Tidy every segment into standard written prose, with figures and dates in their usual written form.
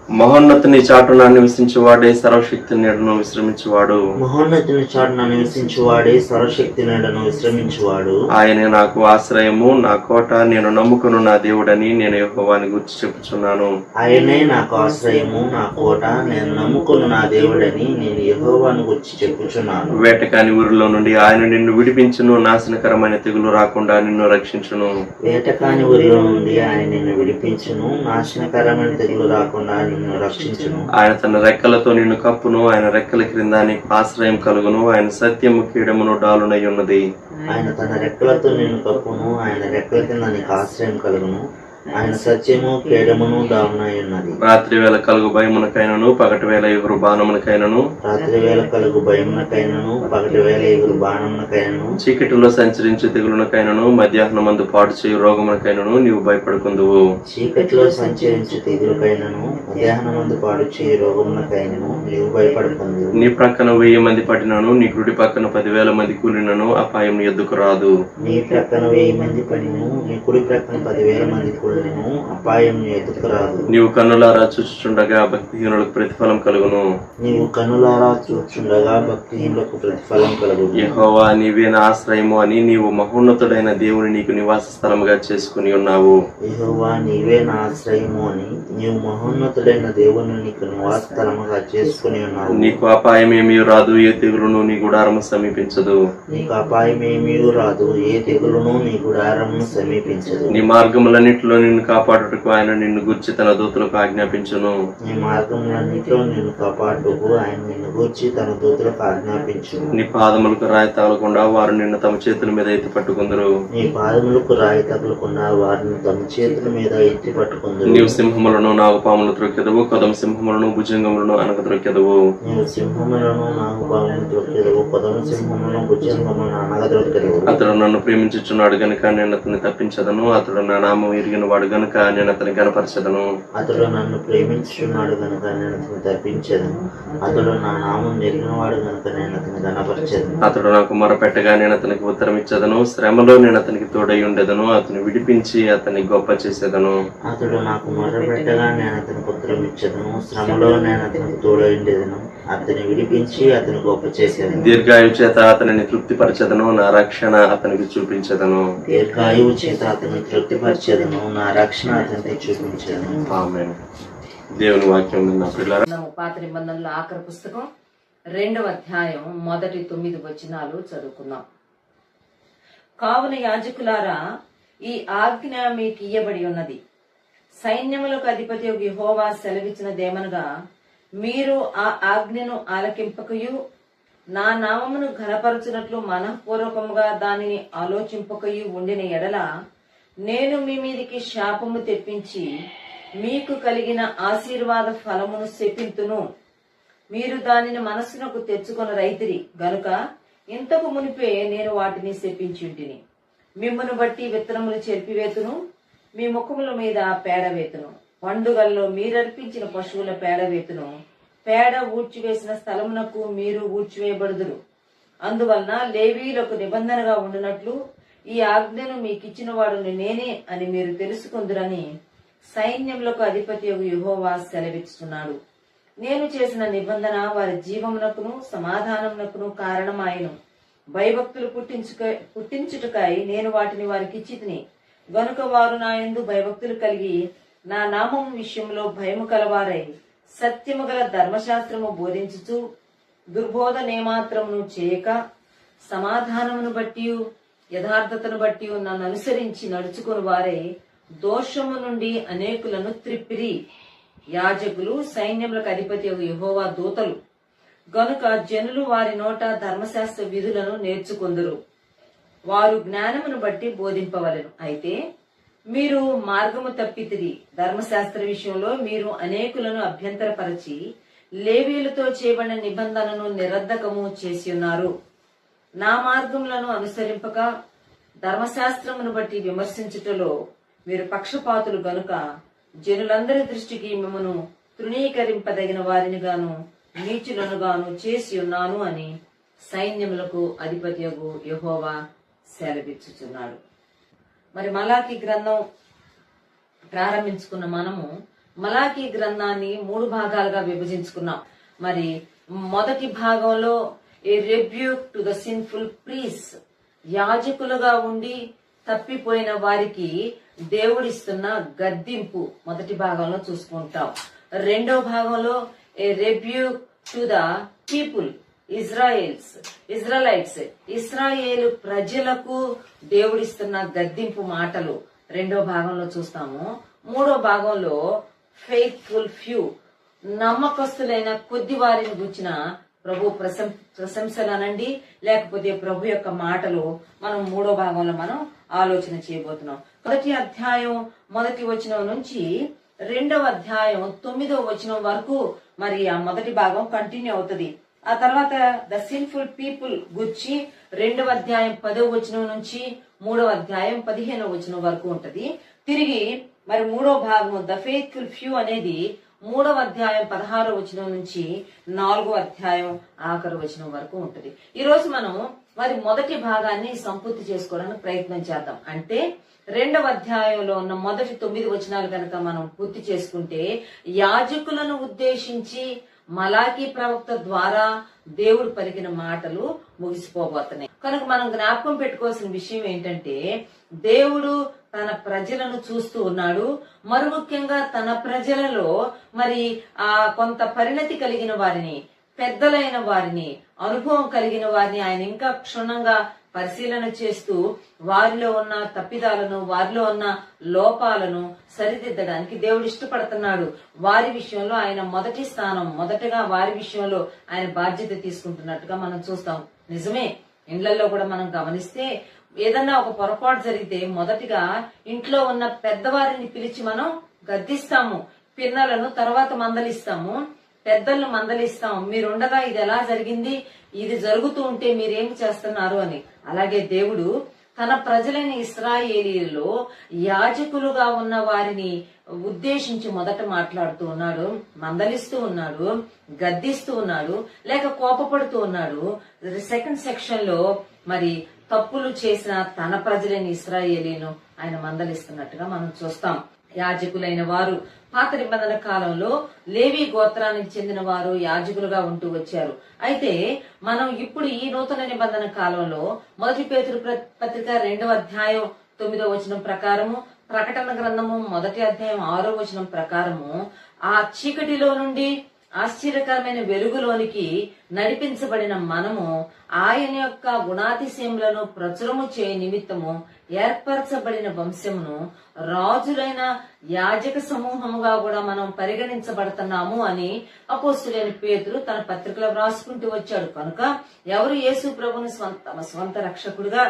మహోన్నతుని చాటున నివసించువాడే సర్వశక్తి నీడను విశ్రమించువాడు. మహోన్నతుని చాటున నివసించువాడే సర్వశక్తి నీడను విశ్రమించువాడు. ఆయనే నాకు ఆశ్రయము, నా కోట, నేను నమ్ముకును నా దేవుడని నేను యెహోవాని గురించి చెప్పుచున్నాను. ఆయనే నాకు ఆశ్రయము, నా కోట, నేను నమ్ముకును నా దేవుడని నేను యెహోవాని గురించి చెప్పుచున్నాను. వేటకాని ఊరిలో నుండి ఆయన నిన్ను విడిపించును, నాశనకరమైన తెగులు రాకుండా నిన్ను రక్షించును. వేటకాని ఊరిలో నుండి ఆయన నిన్ను విడిపించును, నాశనకరమైన తెగులు రాకుండా నిన్ను రక్షించును. ఆయన తన రెక్కలతో నిన్ను కప్పును, ఆయన రెక్కల క్రింద నీకు ఆశ్రయం కలుగును. ఆయన సత్యము కీడమును డాలునై ఉన్నది. ఆయన తన రెక్కలతో నిన్ను కప్పును, ఆయన రెక్కల కింద నీకు ఆశ్రయం కలుగును. ఆయన సత్యము కేడమును దారుణై ఉన్నది. రాత్రి వేళ కలుగు భయమునకైనను, పగటి వేళ ఎగురు బాణమునకైనను, రాత్రి వేళ కలుగు భయమునకైనను, పగటి వేళ ఎగురు బాణమునకైనను, చీకటిలో సంచరించు తెగులునకైనను, మధ్యాహ్నమందు పాడు చేయు రోగమునకైనను నీవు భయపడుకుందువు. చీకటిలో సంచరించు తెగులుకైనను, మధ్యాహ్నమందు పాడు చేయు రోగమునకైనను నీవు భయపడుకుందువు. నీ ప్రక్కన 1000 మంది పడినను, నీ కుడి పక్కన 10,000 మంది కూలినను అపాయం నీ ఎద్దుకు రాదు. నీ ప్రక్కన 1000 మంది పడినను, నీ కుడి ప్రక్కన 10,000 మంది కూలినను అపాయం నీ ఎదుకు రాదు. నీవు కన్నులారా చూచుచుండగా భక్తిహీనులకు ప్రతిఫలం కలుగును. నీవు కన్నులారా చూచుండగా భక్తిహీనులకు ప్రతిఫలం కలుగును. యెహోవా నీవే నా ఆశ్రయము అని నీవు మహోన్నతుడైన దేవుని నీకు నివాస స్థలముగా చేసుకుని ఉన్నావు. యెహోవా నీవే నా ఆశ్రయము అని నీవు మహోన్నతుడైన దేవుని నీకు నివాస స్థలముగా చేసుకుని ఉన్నావు. నీకు అపాయం ఏమీ రాదు, ఏ తెగులును నీ గుడారము సమీపించదు. నీకు అపాయం ఏమీ రాదు, ఏ తెగులును నీ గుడారమును సమీపించదు. నీ మార్గములన్నిటిలో నిన్ను కాపాడుటకు ఆయన నిన్ను గూర్చి తన దూతలకు ఆజ్ఞాపించును. నీ మార్గములన్నిటిలో నిన్ను కాపాడుటకు ఆయన నిన్ను గూర్చి తన దూతలకు ఆజ్ఞాపించును. నీ పాదములకు రాయి తగలకుండా వారు నిన్ను తమ చేతుల మీద ఎత్తి పట్టుకుందరు. నీ పాదములకు రాయి తగలకుండా వారిని తమ చేతుల మీద ఎత్తి పట్టుకుందురు. నీవు సింహములను, నాగుపాములను త్రొక్కెదవు, కొదమ సింహములను, భుజంగములను అనగ త్రొక్కెదవు. నీవు సింహములను, నాగుపాములను త్రొక్కెదవు, కొదమ సింహములను, భుజంగములను అనగ త్రొక్కెదవు. అతడు నన్ను ప్రేమించుచున్నాడు గనుక నేను అతన్ని తప్పించదను, అతడు నా నామం ఎరిగిన వాడు గనుక నేను అతని కనపరచదను. అతడు నన్ను ప్రేమించుచున్నాడు గనుక నేను అతన్ని తప్పించదను, అతడు నా నామం ఎరిగిన వాడు గనుక నేను అతన్ని కనపరచదను. అతడు నాకు మొరపెట్టగా నేను అతనికి ఉత్తరం ఇచ్చదను, శ్రమలో నేను అతనికి తోడై ఉండేదను, అతని విడిపించి అతన్ని గొప్ప చేసేదను. అతడు నాకు మొరపెట్టగా నేను అతనికి ఉత్తరం ఇచ్చదను, శ్రమలో నేను అతనికి తోడై ఉండేదను, అతని విడిపించి అతని గొప్ప చేసేదను. దీర్ఘాయువు చేత అతనిని తృప్తిపరచదను, నా రక్షణ అతనికి చూపించదను. దీర్ఘాయువు చేత అతన్ని తృప్తిపరచెదను, నా రక్షణ అతనికి చూపించదను. ఆమేన్. దేవుని వాక్యం నా పిల్లల పాత నిబంధనలో ఆఖరి పుస్తకం 2వ అధ్యాయం మొదటి 9 వచనాలు చదువుకుందాం. కావున యాజకులారా, ఈ ఆజ్ఞ మీకు ఇయ్యబడి ఉన్నది. సైన్యములకు అధిపతి యెహోవా సెలవిచ్చినదేమనగా, మీరు ఆ ఆజ్ఞను ఆలకింపకయు నా నామమును ఘనపరచునట్లు మనఃపూర్వకముగా దానిని ఆలోచింపకయు ఉండిన ఎడల నేను మీ మీదికి శాపము తెప్పించి మీకు కలిగిన ఆశీర్వాద ఫలమును శపింతును. మీరు దానిని మనస్సునకు తెచ్చుకొన రైతిరి గనుక ఇంతకు మునిపే నేను వాటిని శపించుంటిని. మిమ్మును బట్టి విత్తనములు చెరిపివేతును, మీ ముఖముల మీద పేడవేతును. పండుగల్లో మీరర్పించిన పశువుల పేడవేతును. పేడ ఊడ్చివేసిన స్థలమునకు మీరు ఊడ్చివేయబడుదురు. అందువలన లేవీయులకు నిబంధనగా ఉండునట్లు ఈ ఆజ్ఞను మీకిచ్చిన వాడును నేనే అని మీరు తెలుసుకుందురని సైన్యములకు అధిపతి యెహోవా సెలవిస్తున్నాడు. నేను చేసిన నిబంధన వారి జీవమునకును సమాధానమునకును కారణమాయను. భయభక్తులు పుట్టించుటకై నేను వాటిని వారికి ఇచ్చితిని గనుక వారు నా యందు భయభక్తులు కలిగి నా నామం విషయంలో భయము కలవారై సత్యము గల ధర్మశాస్త్రము బోధించుచు దుర్బోధనేమాత్రమును చేయక సమాధానమును బట్టి యథార్థతను బట్టి నన్ను అనుసరించి నడుచుకుని వారై దోషము నుండి అనేకులను త్రిప్పిరి. యాజకులు సైన్యములకు అధిపతి యెహోవా దూతలు గనుక జనులు వారి నోట ధర్మశాస్త్ర విధులను నేర్చుకొందురు. వారు జ్ఞానమును బట్టి బోధింపవలెను. అయితే మీరు మార్గము తప్పితిరి. ధర్మశాస్త్ర విషయంలో మీరు అనేకులను అభ్యంతరపరచి లేవీయులతో చేయబడిన నిబంధనను నిరర్ధకము చేసి ఉన్నారు. నా మార్గములను అనుసరింపక ధర్మశాస్త్రమును బట్టి విమర్శించుటలో మీరు పక్షపాతులు గనుక జనులందరి దృష్టికి మిమ్మను తృణీకరింపదగిన వారిని గాను నీచులను గాను చేసి ఉన్నాను అని సైన్యములకు అధిపతి యెహోవా సెలవిచ్చుచున్నాడు. మరి మలాకి గ్రంథం ప్రారంభించుకున్న మనము మలాకీ గ్రంథాన్ని 3 భాగాలుగా విభజించుకున్నాం. మరి మొదటి భాగంలో a rebuke to the sinful priest, యాజకులుగా ఉండి తప్పిపోయిన వారికి దేవుడిస్తున్న గద్దింపు మొదటి భాగంలో చూసుకుంటాం. రెండో భాగంలో a rebuke to the people, Israelites, ఇస్రాయేలు ప్రజలకు దేవుడిస్తున్న గద్దింపు మాటలు రెండో భాగంలో చూస్తాము. మూడో భాగంలో ఫెయిత్ఫుల్ ఫ్యూ, నమ్మకస్తులైన కొద్ది వారిని గుర్చిన ప్రభు ప్రశంసలు అనండి, లేకపోతే ప్రభు యొక్క మాటలు మనం మూడో భాగంలో మనం ఆలోచన చేయబోతున్నాం. మొదటి అధ్యాయం 1వ వచనం నుంచి 2వ అధ్యాయం 9వ వచనం వరకు మరి ఆ మొదటి భాగం కంటిన్యూ అవుతుంది. ఆ తర్వాత ద సిన్ఫుల్ పీపుల్ గుర్చి 2వ అధ్యాయం 10వ వచనం నుంచి 3వ అధ్యాయం 15వ వచనం వరకు ఉంటది. తిరిగి మరి మూడో భాగం ద ఫెయిత్ఫుల్ ఫ్యూ అనేది 3వ అధ్యాయం 16వ వచనం నుంచి 4వ అధ్యాయం ఆఖరి వచనం వరకు ఉంటది. ఈ రోజు మనం మరి మొదటి భాగాన్ని సంపూర్తి చేసుకోవడానికి ప్రయత్నం చేద్దాం. అంటే 2వ అధ్యాయంలో ఉన్న మొదటి 9 వచనాలు కనుక మనం పూర్తి చేసుకుంటే యాజకులను ఉద్దేశించి మలాకీ ప్రవక్త ద్వారా దేవుడు పలికిన మాటలు ముగిసిపోబోతున్నాయి. కనుక మనం జ్ఞాపకం పెట్టుకోవాల్సిన విషయం ఏంటంటే దేవుడు తన ప్రజలను చూస్తూ ఉన్నాడు. మరి ముఖ్యంగా తన ప్రజలలో మరి కొంత పరిణతి కలిగిన వారిని, పెద్దలైన వారిని, అనుభవం కలిగిన వారిని ఆయన ఇంకా క్షుణ్ణంగా పరిశీలన చేస్తూ వారిలో ఉన్న తప్పిదాలను, వారిలో ఉన్న లోపాలను సరిదిద్దడానికి దేవుడు ఇష్టపడుతున్నాడు. వారి విషయంలో ఆయన మొదటి స్థానం, మొదటగా వారి విషయంలో ఆయన బాధ్యత తీసుకుంటున్నట్టుగా మనం చూస్తాం. నిజమే, ఇండ్లలో కూడా మనం గమనిస్తే ఏదన్నా ఒక పొరపాటు జరిగితే మొదటిగా ఇంట్లో ఉన్న పెద్దవారిని పిలిచి మనం గద్దిస్తాము. పిన్నలను తర్వాత మందలిస్తాము, పెద్దలను మందలిస్తాం. మీరుండగా ఇది ఎలా జరిగింది, ఇది జరుగుతూ ఉంటే మీరేం చేస్తున్నారు అని. అలాగే దేవుడు తన ప్రజలైన ఇశ్రాయేలీయులలో యాజకులుగా ఉన్న వారిని ఉద్దేశించి మొదట మాట్లాడుతూ ఉన్నాడు, మందలిస్తూ ఉన్నాడు, గద్దిస్తూ ఉన్నాడు, లేక కోపపడుతూ ఉన్నాడు. సెకండ్ సెక్షన్ లో మరి తప్పులు చేసిన తన ప్రజలైన ఇశ్రాయేలీను ఆయన మందలిస్తున్నట్టుగా మనం చూస్తాం. యాజకులైన వారు పాత నిబంధన కాలంలో లేవి గోత్రానికి చెందిన వారు యాజకులుగా ఉంటూ వచ్చారు. అయితే మనం ఇప్పుడు ఈ నూతన నిబంధన కాలంలో మొదటి పేతురు పత్రిక 2వ అధ్యాయం 9వ వచనం ప్రకారము, ప్రకటన గ్రంథము 1వ అధ్యాయం 6వ వచనం ప్రకారము ఆ చీకటిలో నుండి ఆశ్చర్యకరమైన వెలుగులోనికి నడిపించబడిన మనము ఆయన యొక్క గుణాతిశయములను ప్రచురము చేయ నిమిత్తము ఏర్పరచబడిన వంశమును, రాజులైన యాజక సమూహముగా కూడా మనం పరిగణించబడుతున్నాము అని అపోస్తులైన పేతురు తన పత్రికలో వ్రాసుకుంటూ వచ్చాడు. కనుక ఎవరు యేసు ప్రభుని తమ స్వంత రక్షకుడుగా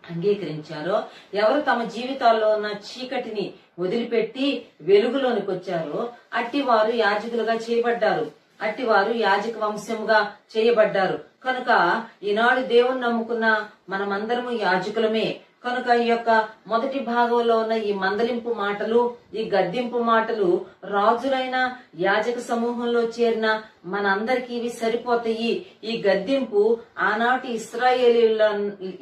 అంగీకరించారో, ఎవరు తమ జీవితాల్లో ఉన్న చీకటిని వదిలిపెట్టి వెలుగులోనికి వచ్చారో అట్టి వారు యాజకులుగా చేయబడ్డారు, అట్టి వారు యాజక వంశముగా చేయబడ్డారు. కనుక ఈనాడు దేవుణ్ణి నమ్ముకున్న మనమందరము యాజకులమే. కనుక ఈ యొక్క మొదటి భాగంలో ఉన్న ఈ మందలింపు మాటలు, ఈ గద్దింపు మాటలు రాజులైన యాజక సమూహంలో చేరిన మనందరికీ ఇవి సరిపోతాయి. ఈ గద్దింపు ఆనాటి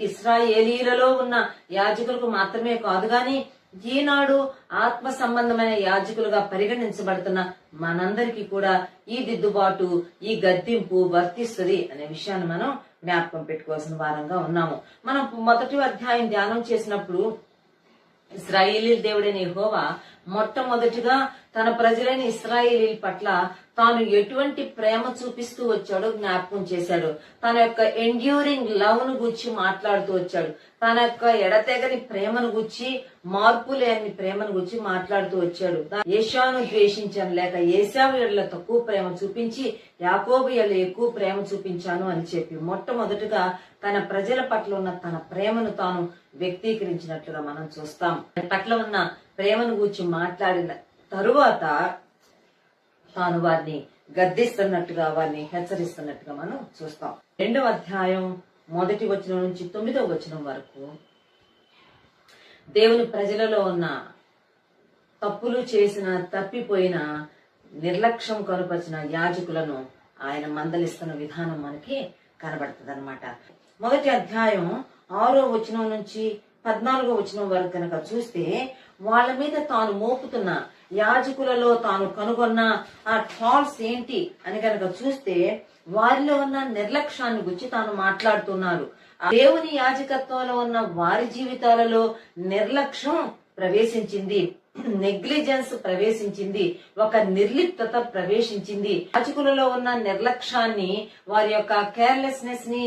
ఇశ్రాయేలీలలో ఉన్న యాజకులకు మాత్రమే కాదు గాని ఈనాడు ఆత్మ సంబంధమైన యాజకులుగా పరిగణించబడుతున్న మనందరికీ కూడా ఈ దిద్దుబాటు, ఈ గద్దింపు వర్తిస్తుంది అనే విషయాన్ని మనం జ్ఞాపకం పెట్టుకోవాల్సిన వారంగా ఉన్నాము. మనం మొదటి అధ్యాయం ధ్యానం చేసినప్పుడు ఇశ్రాయేలీ దేవుడైన యెహోవా మొట్టమొదటిగా తన ప్రజలైన ఇశ్రాయేలీల పట్ల తాను ఎటువంటి ప్రేమ చూపిస్తూ వచ్చాడో జ్ఞాపకం చేశాడు. తన యొక్క ఎండ్యూరింగ్ లవ్ ను గురించి మాట్లాడుతూ వచ్చాడు. తన యొక్క ఎడతెగని ప్రేమను గురించి, మార్పు లేని ప్రేమను గురించి మాట్లాడుతూ వచ్చాడు. ఏశాను ద్వేషించాను, లేక ఏశావు ఎడల తక్కువ ప్రేమ చూపించి యాకోబు ఎడల ఎక్కువ ప్రేమ చూపించాను అని చెప్పి మొట్టమొదటిగా తన ప్రజల పట్ల ఉన్న తన ప్రేమను తాను వ్యక్తీకరించినట్లుగా మనం చూస్తాం. పట్ల ఉన్న ప్రేమను గురించి మాట్లాడిన తరువాత తాను వారిని గద్దిస్తున్నట్టుగా, వారిని హెచ్చరిస్తున్నట్టుగా మనం చూస్తాం. 2వ అధ్యాయం 1వ వచనం నుంచి 9వ వచనం వరకు దేవుని ప్రజలలో ఉన్న తప్పులు చేసిన, తప్పిపోయిన, నిర్లక్ష్యం కనుపరిచిన యాజకులను ఆయన మందలిస్తున్న విధానం మనకి కనబడుతుంది అనమాట. మొదటి అధ్యాయం 6వ వచనం నుంచి 14వ వచనం వరకు కనుక చూస్తే వాళ్ళ మీద తాను మోపుతున్న యాజకులలో తాను కనుగొన్న ఆ ఫాల్స్ ఏంటి అని కనుక చూస్తే వారిలో ఉన్న నిర్లక్ష్యాన్ని గురించి తాను మాట్లాడుతున్నారు. దేవుని యాజకత్వంలో ఉన్న వారి జీవితాలలో నిర్లక్ష్యం ప్రవేశించింది, నెగ్లిజెన్స్ ప్రవేశించింది, ఒక నిర్లిప్తత ప్రవేశించింది. యాజకులలో ఉన్న నిర్లక్ష్యాన్ని, వారి యొక్క కేర్లెస్నెస్ ని,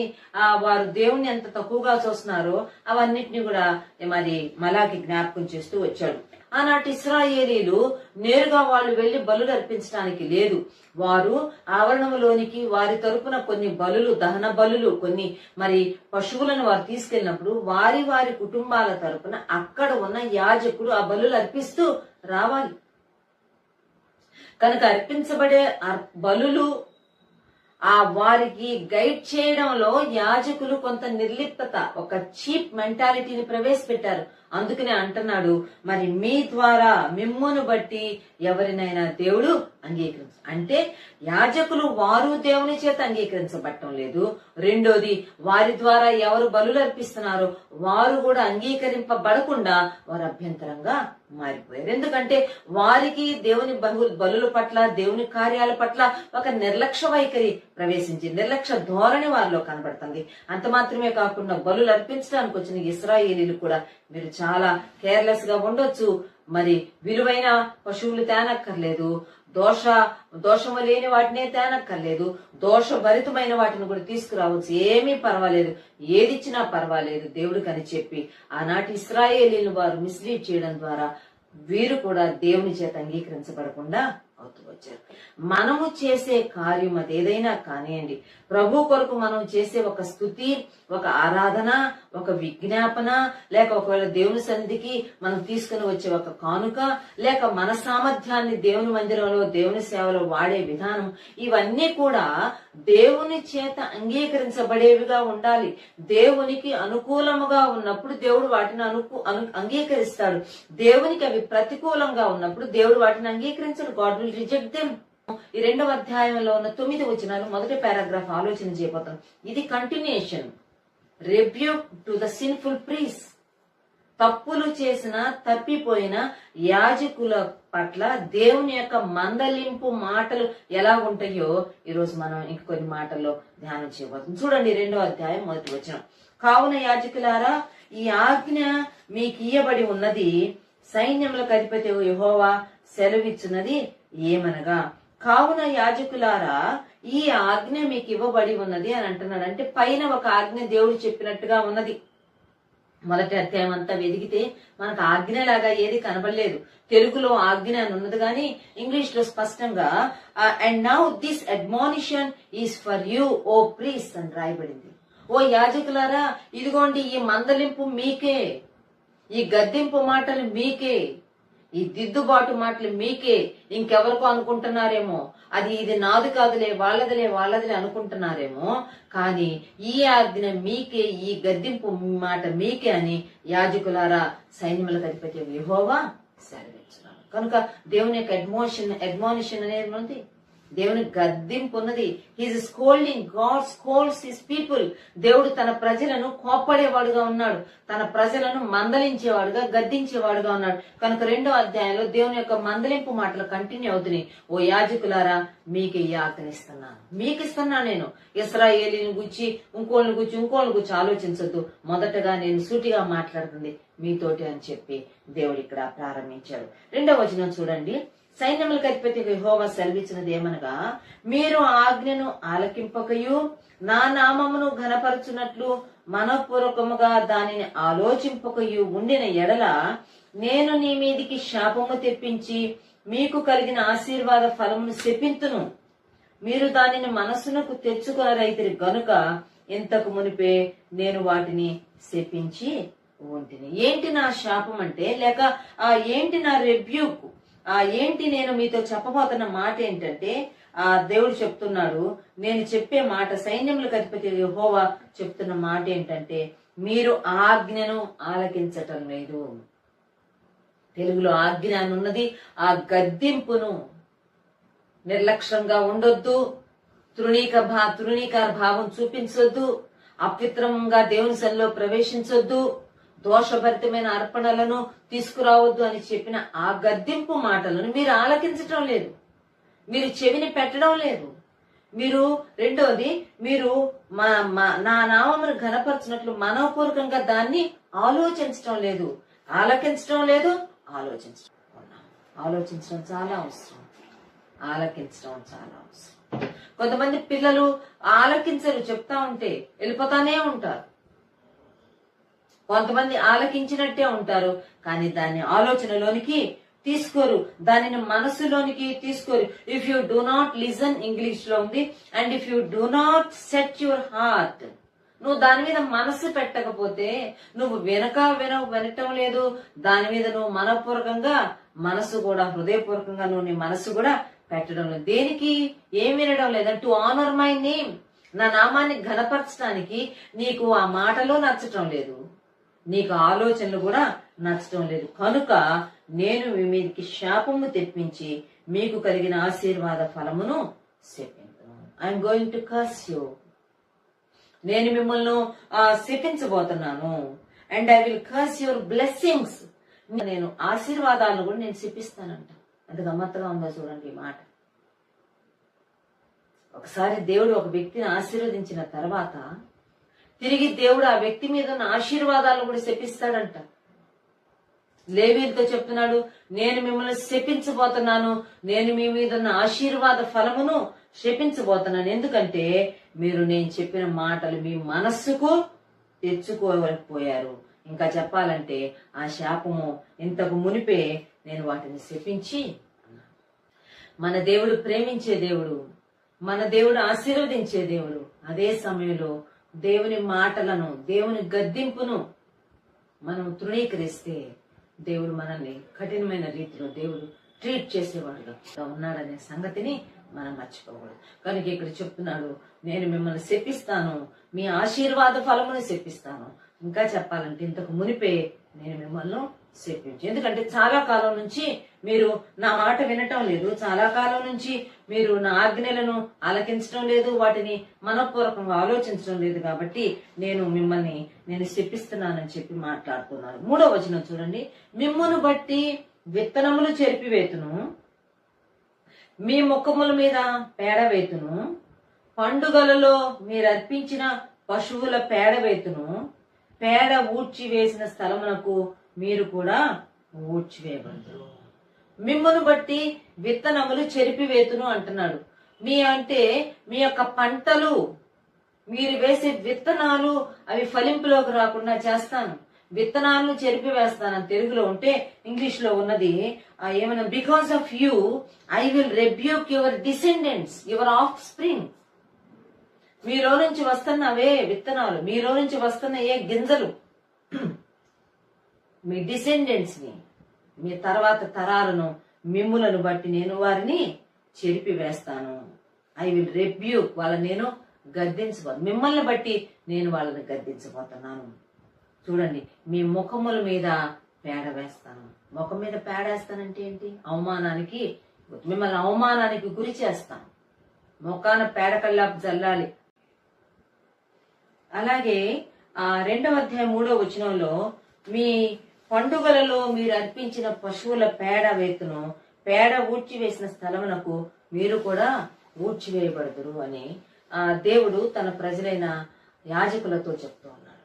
వారు దేవుని ఎంత తక్కువగా చూస్తున్నారో అవన్నిటిని కూడా మరి మలాకి జ్ఞాపకం చేస్తూ వచ్చాడు. ఆనాటి ఇశ్రాయేలీలు నేరుగా వాళ్ళు వెళ్లి బలులు అర్పించడానికి లేదు. వారు ఆవరణంలోనికి వారి తరపున కొన్ని బలులు, దహన బలులు, కొన్ని మరి పశువులను వారు తీసుకెళ్లినప్పుడు వారి వారి కుటుంబాల తరపున అక్కడ ఉన్న యాజకుడు ఆ బలులు అర్పిస్తూ రావాలి. కనుక అర్పించబడే బలులు వారికి గైడ్ చేయడంలో యాజకులు కొంత నిర్లిప్తత, ఒక చీప్ మెంటాలిటీని ప్రవేశపెట్టారు. అందుకనే అంటున్నాడు, మరి మీ ద్వారా మిమ్మును బట్టి ఎవరినైనా దేవుడు అంటే యాజకులు వారు దేవుని చేత అంగీకరించబడటం లేదు. రెండోది, వారి ద్వారా ఎవరు బలులు అర్పిస్తున్నారో వారు కూడా అంగీకరింపబడకుండా వారు అభ్యంతరంగా మారిపోయారు. ఎందుకంటే వారికి దేవుని బలుల పట్ల, దేవుని కార్యాల పట్ల ఒక నిర్లక్ష్య వైఖరి ప్రవేశించింది, నిర్లక్ష్య ధోరణి వారిలో కనబడుతుంది. అంత మాత్రమే కాకుండా బలులు అర్పించడానికి వచ్చిన ఇశ్రాయేలీలు కూడా మీరు చాలా కేర్లెస్ గా ఉండొచ్చు, మరి విలువైన పశువులు తేనక్కర్లేదు, దోషము లేని వాటినే తేనక్కర్లేదు, దోషభరితమైన వాటిని కూడా తీసుకురావచ్చు, ఏమీ పర్వాలేదు, ఏదిచ్చినా పర్వాలేదు దేవుడికని చెప్పి ఆనాటి ఇశ్రాయేలీలను వారు మిస్లీడ్ చేయడం ద్వారా వీరు కూడా దేవుని చేత అంగీకరించబడకుండా అవుతూ వచ్చారు. మనము చేసే కార్యం అది ఏదైనా కానివ్వండి, ప్రభు కొరకు మనం చేసే ఒక స్తుతి, ఒక ఆరాధన, ఒక విజ్ఞాపన, లేక ఒకవేళ దేవుని సన్నిధికి మనం తీసుకుని వచ్చే ఒక కానుక, లేక మన సామర్థ్యాన్ని దేవుని మందిరంలో, దేవుని సేవలో వాడే విధానం, ఇవన్నీ కూడా దేవుని చేత అంగీకరించబడేవిగా ఉండాలి. దేవునికి అనుకూలముగా ఉన్నప్పుడు దేవుడు వాటిని అంగీకరిస్తాడు. దేవునికి అవి ప్రతికూలంగా ఉన్నప్పుడు దేవుడు వాటిని అంగీకరించడు. God will reject them. ఈ 2వ అధ్యాయంలో ఉన్న 9 వచనాలు మొదటి పారాగ్రాఫ్ ఆలోచన చేయబోతాం. ఇది continuation. Rebuke to the sinful priest. తప్పులు చేసిన, తప్పిపోయిన యాజకుల పట్ల దేవుని యొక్క మందలింపు మాటలు ఎలా ఉంటాయో ఈరోజు మనం ఇంకొన్ని మాటల్లో ధ్యానం చేయబోతున్నాం. చూడండి 2వ అధ్యాయం మొదటి వచనం. కావున యాజకులారా, ఈ ఆజ్ఞ మీకు ఇయ్యబడి ఉన్నది, సైన్యములకు అధిపతి యెహోవా సెలవిచ్చున్నది ఏమనగా. కావున యాజకులారా, ఈ ఆజ్ఞ మీకు ఇవ్వబడి ఉన్నది అని అంటున్నాడు. అంటే పైన ఒక ఆజ్ఞ దేవుడు చెప్పినట్టుగా ఉన్నది. మొదటి అధ్యాయం అంతా వెదిగితే మనకు ఆజ్ఞలాగా ఏది కనబడలేదు. తెలుగులో ఆజ్ఞ అని ఉన్నది కానీ ఇంగ్లీష్ లో స్పష్టంగా and now this admonition is for you O priest అని రాయబడింది. ఓ యాజకులారా, ఇదిగోండి ఈ మందలింపు మీకే, ఈ గద్దింపు మాటలు మీకే, ఈ దిద్దుబాటు మాటలు మీకే. ఇంకెవరికో అనుకుంటున్నారేమో, ఇది నాది కాదులే, వాళ్ళదిలే అనుకుంటున్నారేమో, కానీ ఈ ఆజ్ఞ మీకే, ఈ గద్దింపు మాట మీకే అని యాజకులారా, సైన్యములకు అధిపతి యెహోవా సెలవిచ్చున్నాడు. కనుక దేవుని యొక్క అడ్మానిషన్ అనేది ఉంది, దేవుని గద్దింపు ఉన్నది. His scolding, God scolds his people. దేవుడు తన ప్రజలను కోప్పడేవాడుగా ఉన్నాడు, తన ప్రజలను మందలించేవాడుగా, గద్దించేవాడుగా ఉన్నాడు. కనుక 2వ అధ్యాయంలో దేవుని యొక్క మందలింపు మాటలు కంటిన్యూ అవుతున్నాయి. ఓ యాజకులారా, మీకు ఈ ఆజ్ఞనిస్తున్నాను, మీకు ఇస్తున్నాను. నేను ఇశ్రాయేలీని గురించి ఇంకోళ్ళని గురించి ఆలోచించొద్దు. మొదటగా నేను సూటిగా మాట్లాడుతుంది మీతోటి అని చెప్పి దేవుడు ఇక్కడ ప్రారంభించాడు. 2వ వచనం చూడండి. సైన్యములకు అధిపతి యెహోవా సెలవిచ్చినది ఏమనగా, మీరు ఆజ్ఞను ఆలకింపకయు నా నామమును ఘనపరచునట్లు మనపూర్వకముగా దానిని ఆలోచింపకయు ఉండిన ఎడల నేను నీ మీదికి శాపము తెప్పించి మీకు కలిగిన ఆశీర్వాద ఫలమును శపింతును. మీరు దానిని మనస్సునకు తెచ్చుకొనరైతిరి గనుక ఇంతకు మునిపే నేను వాటిని శపించి ఉంటిని. ఏంటి నా శాపం అంటే, లేక ఏంటి నా రెబ్యూక్, ఏంటి నేను మీతో చెప్పబోతున్న మాట ఏంటంటే, దేవుడు చెప్తున్నాడు, నేను చెప్పే మాట, సైన్యములకు అధిపతి యెహోవా చెప్తున్న మాట ఏంటంటే, మీరు ఆజ్ఞను ఆలకించటం లేదు. తెలుగులో ఆజ్ఞ అని ఉన్నది. ఆ గద్దింపును నిర్లక్ష్యంగా ఉండొద్దు, తృణీకార భావం చూపించొద్దు, అపవిత్రంగా దేవుని సన్నిధిలో ప్రవేశించొద్దు, దోషభరితమైన అర్పణలను తీసుకురావద్దు అని చెప్పిన ఆ గద్దింపు మాటలను మీరు ఆలకించటం లేదు, మీరు చెవిని పెట్టడం లేదు. మీరు రెండోది, మీరు నా నామమును ఘనపరచినట్లు మనోపూర్వకంగా దాన్ని ఆలోచించడం లేదు, ఆలకించడం లేదు. ఆలోచించడం చాలా అవసరం, ఆలకించడం చాలా అవసరం. కొంతమంది పిల్లలు ఆలకించరు, చెప్తా ఉంటే వెళ్ళిపోతానే ఉంటారు. కొంతమంది ఆలకించినట్టే ఉంటారు, కానీ దాన్ని ఆలోచనలోనికి తీసుకోరు, దానిని మనసులోనికి తీసుకోరు. If you do not listen, English లో ఉంది, and if you do not set your heart, నువ్వు దాని మీద మనసు పెట్టకపోతే, నువ్వు వినటం లేదు, దాని మీద నువ్వు మనపూర్వకంగా మనసు కూడా హృదయపూర్వకంగా నువ్వు నీ మనసు కూడా పెట్టడం లేదు. దేనికి? ఏం వినడం లేదా? టు ఆనర్ మై నేమ్, నా నామాన్ని ఘనపరచడానికి నీకు ఆ మాటలో నచ్చటం లేదు, నీకు ఆలోచనలు కూడా నచ్చటం లేదు. కనుక నేను మీ మీదకి శాపము తెప్పించి మీకు కలిగిన ఆశీర్వాద ఫలమును శపించును. I'm going to curse you. నేను మిమ్మల్ని శపించబోతున్నాను. And I will curse your blessings. నేను ఆశీర్వాదాలను కూడా నేను శపిస్తానంట. ఎంత గమ్మత్తుగా ఉందో చూడండి ఈ మాట. ఒకసారి దేవుడు ఒక వ్యక్తిని ఆశీర్వదించిన తర్వాత తిరిగి దేవుడు ఆ వ్యక్తి మీద ఉన్న ఆశీర్వాదాలను కూడా శపిస్తాడంట. లేవీయులతో చెప్తున్నాడు, నేను మిమ్మల్ని శపించబోతున్నాను, నేను మీ మీద ఉన్న ఆశీర్వాద ఫలమును శపించబోతున్నాను. ఎందుకంటే మీరు నేను చెప్పిన మాటలు మీ మనస్సుకు తెచ్చుకోలేకపోయారు. ఇంకా చెప్పాలంటే ఆ శాపము ఇంతకు మునిపే నేను వాటిని శపించి. మన దేవుడు ప్రేమించే దేవుడు, మన దేవుడు ఆశీర్వదించే దేవుడు. అదే సమయంలో దేవుని మాటలను, దేవుని గద్దింపును మనం తృణీకరిస్తే దేవుడు మనల్ని కఠినమైన రీతిలో దేవుడు ట్రీట్ చేసేవాడుగా ఉన్నాడనే సంగతిని మనం మర్చిపోకూడదు. కనుక ఇక్కడ చెప్తున్నాడు, నేను మిమ్మల్ని శపిస్తాను, మీ ఆశీర్వాద ఫలమును శపిస్తాను. ఇంకా చెప్పాలంటే ఇంతకు మునిపే నేను మిమ్మల్ని శపించు. ఎందుకంటే చాలా కాలం నుంచి మీరు నా మాట వినటం లేదు, చాలా కాలం నుంచి మీరు నా ఆజ్ఞలను ఆలకించడం లేదు, వాటిని మనపూర్వకంగా ఆలోచించడం లేదు. కాబట్టి నేను శపిస్తున్నానని చెప్పి మాట్లాడుతున్నాను. 3వ వచనం చూడండి. మిమ్మును బట్టి విత్తనములు చెరిపివేతును, మీ ముఖముల మీద పేడవేతును, పండుగలలో మీరు అర్పించిన పశువుల పేడవేతును, పేడ ఊడ్చి వేసిన స్థలమునకు మీరు కూడా ఊడ్చివేయబడతారు. మిమ్మును బట్టి విత్తనములు చెరిపివేతును అంటున్నాడు. మీ యొక్క పంటలు, మీరు వేసే విత్తనాలు అవి ఫలింపులోకి రాకుండా చేస్తాను, విత్తనాలను చెరిపివేస్తానని తెలుగులో ఉంటే ఇంగ్లీష్ లో ఉన్నది ఏమన్నా, because of you I will rebuke your descendants, your of spring. మీలో నుంచి వస్తున్నవే విత్తనాలు, మీలో నుంచి వస్తున్న ఏ గింజలు, మీ డిసెండెంట్స్ ని, మీ తర్వాత తరాలను, మిమ్ములను బట్టి నేను వారిని చెరిపి వేస్తాను. ఐ విల్ రెబ్యూక్, వాళ్ళని నేను గద్దించబోతాను, మిమ్మల్ని బట్టి నేను వాళ్ళని గద్దించబోతున్నాను. చూడండి, మీ ముఖముల మీద పేడ వేస్తాను. ముఖం మీద పేడ వేస్తానంటే ఏంటి? అవమానానికి, మిమ్మల్ని అవమానానికి గురి చేస్తాను. ముఖాన పేడ కల్లాపు జల్లాలి. అలాగే 2వ అధ్యాయం 3వ వచనంలో, మీ పండుగలలో మీరు అర్పించిన పశువుల పేడ వేతును, పేడ ఊడ్చివేసిన స్థలమునకు మీరు కూడా ఊడ్చివేయబడదురు అని దేవుడు తన ప్రజలైన యాజకులతో చెప్తూ ఉన్నాడు.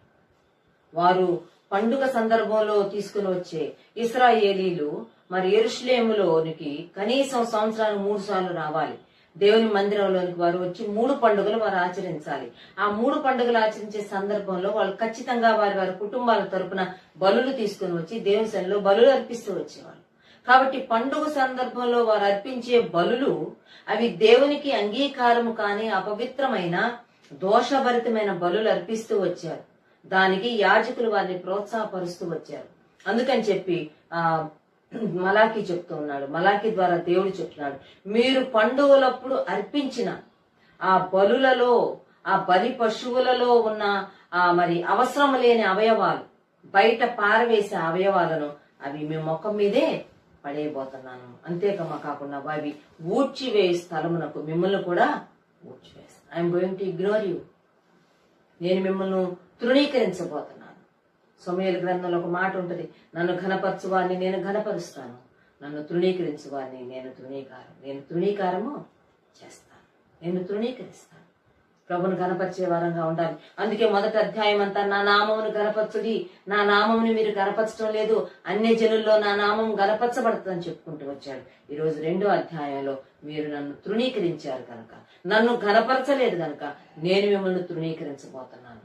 వారు పండుగ సందర్భంలో తీసుకుని వచ్చే ఇశ్రాయేలీలు మరి యెరూషలేములోనికి కనీసం సంవత్సరానికి 3 సార్లు రావాలి. దేవుని మందిరంలోనికి వారు వచ్చి 3 పండుగలు వారు ఆచరించాలి. ఆ 3 పండుగలు ఆచరించే సందర్భంలో వాళ్ళు ఖచ్చితంగా వారి కుటుంబాల తరపున బలులు తీసుకుని వచ్చి దేవుని సన్నిధిలో బలులు అర్పిస్తూ వచ్చేవాళ్ళు. కాబట్టి పండుగ సందర్భంలో వారు అర్పించే బలులు అవి దేవునికి అంగీకారము కాని అపవిత్రమైన దోషభరితమైన బలులు అర్పిస్తూ వచ్చారు. దానికి యాజకులు వారిని ప్రోత్సాహపరుస్తూ వచ్చారు. అందుకని చెప్పి మలాకి చెప్తూ ఉన్నాడు, మలాకి ద్వారా దేవుడు చెప్తున్నాడు, మీరు పండుగలప్పుడు అర్పించిన ఆ బలులలో, ఆ బలి పశువులలో ఉన్న మరి అవసరం లేని అవయవాలు, బయట పారవేసే అవయవాలను అవి మీ ముఖం మీదే పడేయబోతున్నాను. అంతేకాకుండా అవి ఊడ్చివేయ స్థలమునకు మిమ్మల్ని కూడా ఊడ్చివేస్తాను. I'm going to ignore you. నేను మిమ్మల్ని తృణీకరించబోతున్నాను. సమూయేలు గ్రంథంలో ఒక మాట ఉంటది, నన్ను ఘనపరచు వారిని నేను ఘనపరుస్తాను, నన్ను తృణీకరించు వారిని నేను తృణీకారము చేస్తాను, నేను తృణీకరిస్తాను. ప్రభుని ఘనపరిచే వారంగా ఉండాలి. అందుకే మొదటి అధ్యాయం అంతా నా నామమును ఘనపరచుడి, నా నామముని మీరు ఘనపరచడం లేదు, అన్య జనుల్లో నా నామం ఘనపరచబడుతుందని చెప్పుకుంటూ వచ్చాడు. ఈ రోజు 2వ అధ్యాయంలో మీరు నన్ను తృణీకరించారు కనుక, నన్ను ఘనపరచలేదు కనుక నేను మిమ్మల్ని తృణీకరించబోతున్నాను.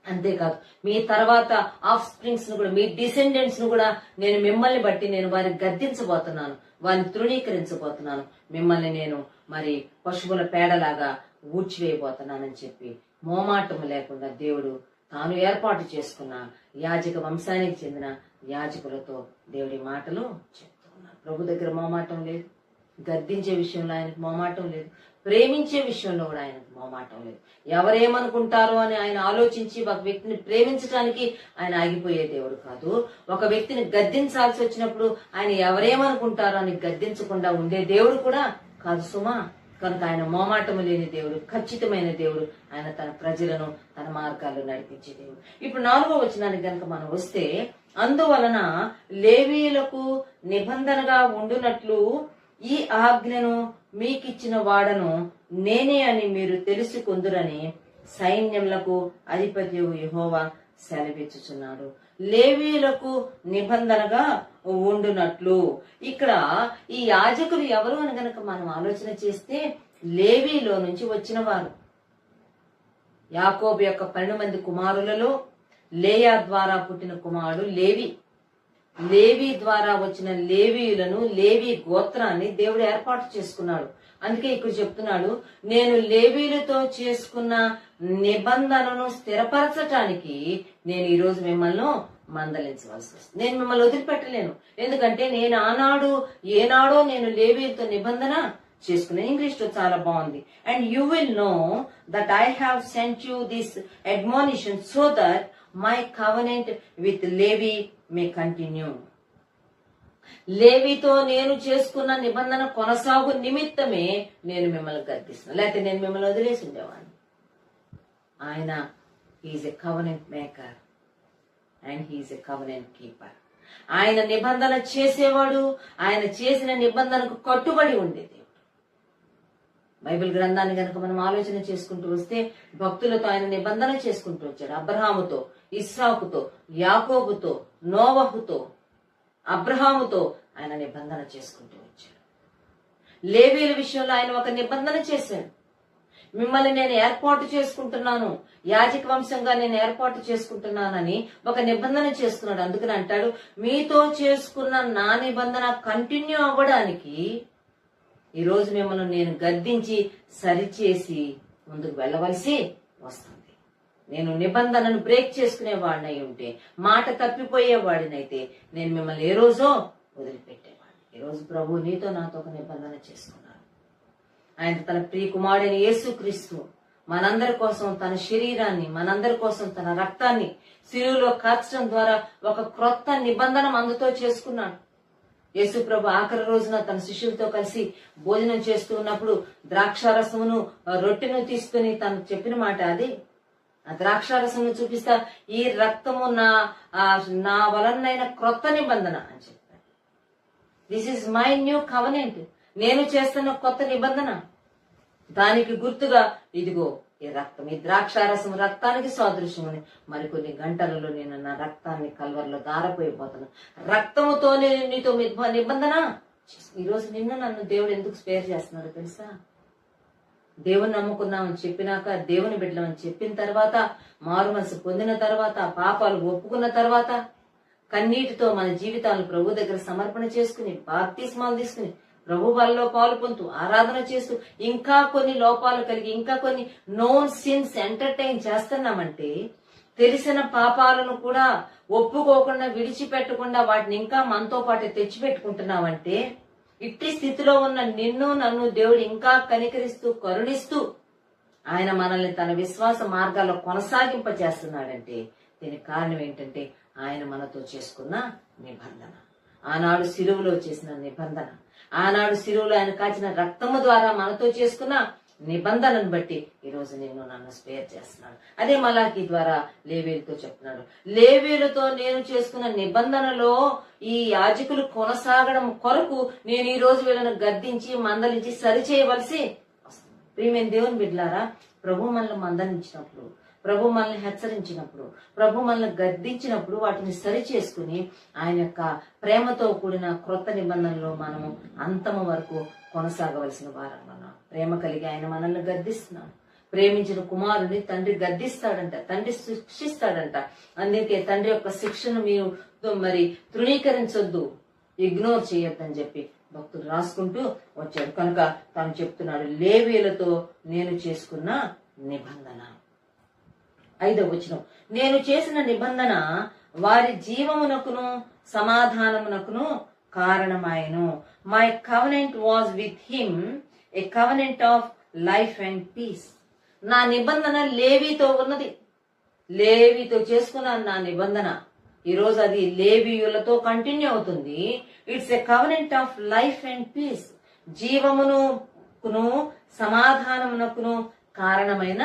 అంతేకాదు మీ తర్వాత ఆఫ్ స్ప్రింగ్స్ ను కూడా, మీ డిసెండెంట్స్ ను కూడా నేను మిమ్మల్ని బట్టి నేను వారిని గద్దించబోతున్నాను, వారిని తృణీకరించబోతున్నాను, మిమ్మల్ని నేను మరి పశువుల పేడలాగా ఊడ్చివేయబోతున్నానని చెప్పి మోమాటం లేకుండా దేవుడు తాను ఏర్పాటు చేసుకున్న యాజక వంశానికి చెందిన యాజకులతో దేవుడి మాటలు చెప్తూ ఉన్నారు. ప్రభు దగ్గర మోమాటం లేదు, గద్దించే విషయంలో ఆయనకు మోమాటం లేదు, ప్రేమించే విషయంలో కూడా ఆయనకు మోమాటం లేదు. ఎవరేమనుకుంటారో అని ఆయన ఆలోచించి ఒక వ్యక్తిని ప్రేమించడానికి ఆయన ఆగిపోయే దేవుడు కాదు. ఒక వ్యక్తిని గద్దించాల్సి వచ్చినప్పుడు ఆయన ఎవరేమనుకుంటారో అని గద్దించకుండా ఉండే దేవుడు కూడా కాదు సుమా. కనుక ఆయన మోమాటము లేని దేవుడు, ఖచ్చితమైన దేవుడు. ఆయన తన ప్రజలను తన మార్గాల్లో నడిపించే దేవుడు. ఇప్పుడు 4వ వచనానికి గనక మనం వస్తే, అందువలన లేవీయులకు నిబంధనగా ఉండునట్లు ఈ ఆజ్ఞను మీకిచ్చిన వాడను నేనే అని మీరు తెలుసుకొందురని సైన్యములకు అధిపతి యెహోవా సెలవిచ్చుచున్నాడు. లేవీయులకు నిబంధనగా ఉండునట్లు. ఇక్కడ ఈ యాజకులు ఎవరు అని గనక మనం ఆలోచన చేస్తే, లేవీలో నుంచి వచ్చిన వారు. యాకోబు యొక్క 12 మంది కుమారులలో లేయా ద్వారా పుట్టిన కుమారుడు లేవి. లేవి ద్వారా వచ్చిన లేవీయులను, లేవి గోత్రాన్ని దేవుడు ఏర్పాటు చేసుకున్నాడు. అందుకే ఇక్కడ చెప్తున్నాడు, నేను లేవీలతో చేసుకున్న నిబంధనను స్థిరపరచటానికి నేను ఈ రోజు మిమ్మల్ని మందలించవలసి వస్తుంది. నేను మిమ్మల్ని వదిలిపెట్టలేను. ఎందుకంటే నేను ఏనాడో నేను లేవీలతో నిబంధన చేసుకున్నాను. ఇంగ్లీష్ లో చాలా బాగుంది. And you will know that I have sent you this admonition so that my covenant with Levi may continue. లేవితో నేను చేసుకున్న నిబంధన కొనసాగు నిమిత్తమే నేను మిమ్మల్ని గద్దిస్తున్నాను, లేకపోతే నేను మిమ్మల్ని వదిలేసి ఉండేవాడిని. ఆయన is a covenant maker and he is a covenant keeper. ఆయన నిబంధన చేసేవాడు, ఆయన చేసిన నిబంధనకు కట్టుబడి ఉండే దేవుడు. బైబిల్ గ్రంథాన్ని గనక మనం ఆలోచన చేసుకుంటూ వస్తే, భక్తులతో ఆయన నిబంధన చేసుకుంటూ వచ్చాడు. అబ్రహాముతో, ఇస్సాకుతో, యాకోబుతో, నోవహుతో, అబ్రహాముతో ఆయన నిబంధన చేసుకుంటూ వచ్చాడు. లేవీయుల విషయంలో ఆయన ఒక నిబంధన చేశాడు. మిమ్మల్ని నేను ఏర్పాటు చేసుకుంటున్నాను, యాజక వంశంగా నేను ఏర్పాటు చేసుకుంటున్నానని ఒక నిబంధన చేసుకున్నాడు. అందుకని అంటాడు, మీతో చేసుకున్న నా నిబంధన కంటిన్యూ అవ్వడానికి ఈరోజు మిమ్మల్ని నేను గద్దించి సరిచేసి ముందుకు వెళ్ళవలసి వస్తుంది. నేను నిబంధనను బ్రేక్ చేసుకునే వాడినై ఉంటే, మాట తప్పిపోయే వాడినైతే నేను మిమ్మల్ని ఏ రోజో వదిలిపెట్టేవాడిని. ఈ రోజు ప్రభు నీతో నాతో ఒక నిబంధన చేసుకున్నాడు. ఆయన తన ప్రియ కుమారుడైన యేసుక్రీస్తు మనందరి కోసం తన శరీరాన్ని, మనందరి కోసం తన రక్తాన్ని శిలువలో కార్చడం ద్వారా ఒక క్రొత్త నిబంధన మనతో చేసుకున్నాడు. యేసు ప్రభు ఆఖరి రోజున తన శిష్యులతో కలిసి భోజనం చేస్తూ ఉన్నప్పుడు ద్రాక్షారసమును రొట్టెను తీసుకుని తను చెప్పిన మాట అది. ఆ ద్రాక్షారసమును చూపిస్తా, ఈ రక్తము నా వలనైన క్రొత్త నిబంధన అని చెప్పాడు. This is my new covenant. నేను చేస్తున్న కొత్త నిబంధన. దానికి గుర్తుగా ఇదిగో ఈ రక్తం, ఈ ద్రాక్షారసం రక్తానికి సాదృశ్యం అని మరికొన్ని గంటలలో నేను నా రక్తాన్ని కల్వరిలో దారపోయిపోతాను. రక్తముతో నేను నీతో నిబంధన. ఈరోజు నన్ను దేవుడు ఎందుకు స్పేర్ చేస్తున్నాడు తెలుసా? దేవుని నమ్ముకున్నామని చెప్పినాక, దేవుని బిడ్డలమని చెప్పిన తర్వాత, మారు మనసు పొందిన తర్వాత, పాపాలు ఒప్పుకున్న తర్వాత, కన్నీటితో మన జీవితాలను ప్రభు దగ్గర సమర్పణ చేసుకుని, బాప్తిస్మాలు తీసుకుని ప్రభు వాళ్ళలో పాలు పొందుతూ ఆరాధన చేస్తూ ఇంకా కొన్ని లోపాలు కలిగి, ఇంకా కొన్ని నోన్ సిన్స్ ఎంటర్టైన్ చేస్తున్నామంటే, తెలిసిన పాపాలను కూడా ఒప్పుకోకుండా, విడిచిపెట్టకుండా వాటిని ఇంకా మనతో పాటు తెచ్చిపెట్టుకుంటున్నామంటే, ఇట్టి స్థితిలో ఉన్న నిన్ను నన్ను దేవుడు ఇంకా కనికరిస్తూ కరుణిస్తూ ఆయన మనల్ని తన విశ్వాస మార్గాల్లో కొనసాగింపజేస్తున్నాడంటే దీనికి కారణం ఏంటంటే ఆయన మనతో చేసుకున్న నిబంధన. ఆనాడు శిలువలో చేసిన నిబంధన, ఆనాడు శిలువలో ఆయన కాచిన రక్తము ద్వారా మనతో చేసుకున్న నిబంధనను బట్టి ఈ రోజు నేను నన్ను స్పేర్ చేస్తున్నాడు. అదే మలాకి ద్వారా లేవీలతో చెప్తున్నాడు. లేవీలతో నేను చేసుకున్న నిబంధనలో ఈ యాజకులు కొనసాగడం కొరకు నేను ఈ రోజు వీళ్ళను గద్దించి మందలించి సరిచేయవలసి వస్తుంది. ప్రియమైన దేవుని బిడ్డలారా, ప్రభు మనల్ని మందలించినప్పుడు, ప్రభు మనల్ని హెచ్చరించినప్పుడు, ప్రభు మనల్ని గద్దించినప్పుడు వాటిని సరి చేసుకుని ఆయన యొక్క ప్రేమతో కూడిన క్రొత్త నిబంధనలో మనము అంతము వరకు కొనసాగవలసిన వారంగా ఉన్నాం. ప్రేమ కలిగి ఆయన మనల్ని గద్దిస్తున్నాడు. ప్రేమించిన కుమారుని తండ్రి గద్దిస్తాడంట, తండ్రి శిక్షిస్తాడంట. అందుకే తండ్రి యొక్క శిక్షను మీరు మరి తృణీకరించొద్దు, ఇగ్నోర్ చేయొద్దని చెప్పి భక్తుడు రాసుకుంటూ వచ్చాడు. కనుక తాను చెప్తున్నాడు, లేవీయులతో నేను చేసుకున్న నిబంధన. 5వ వచనం, నేను చేసిన నిబంధన వారి జీవమునకును సమాధానమునకును కారణమాయను. My covenant was with him a covenant of life and peace. నా నిబంధన లేవీతో ఉన్నది, లేవీతో చేసుకున్నాను నా నిబంధన. ఈరోజు అది లేవీయులతో కంటిన్యూ అవుతుంది. It's a covenant of life and peace. జీవమునుకును సమాధానమునకును కారణమైన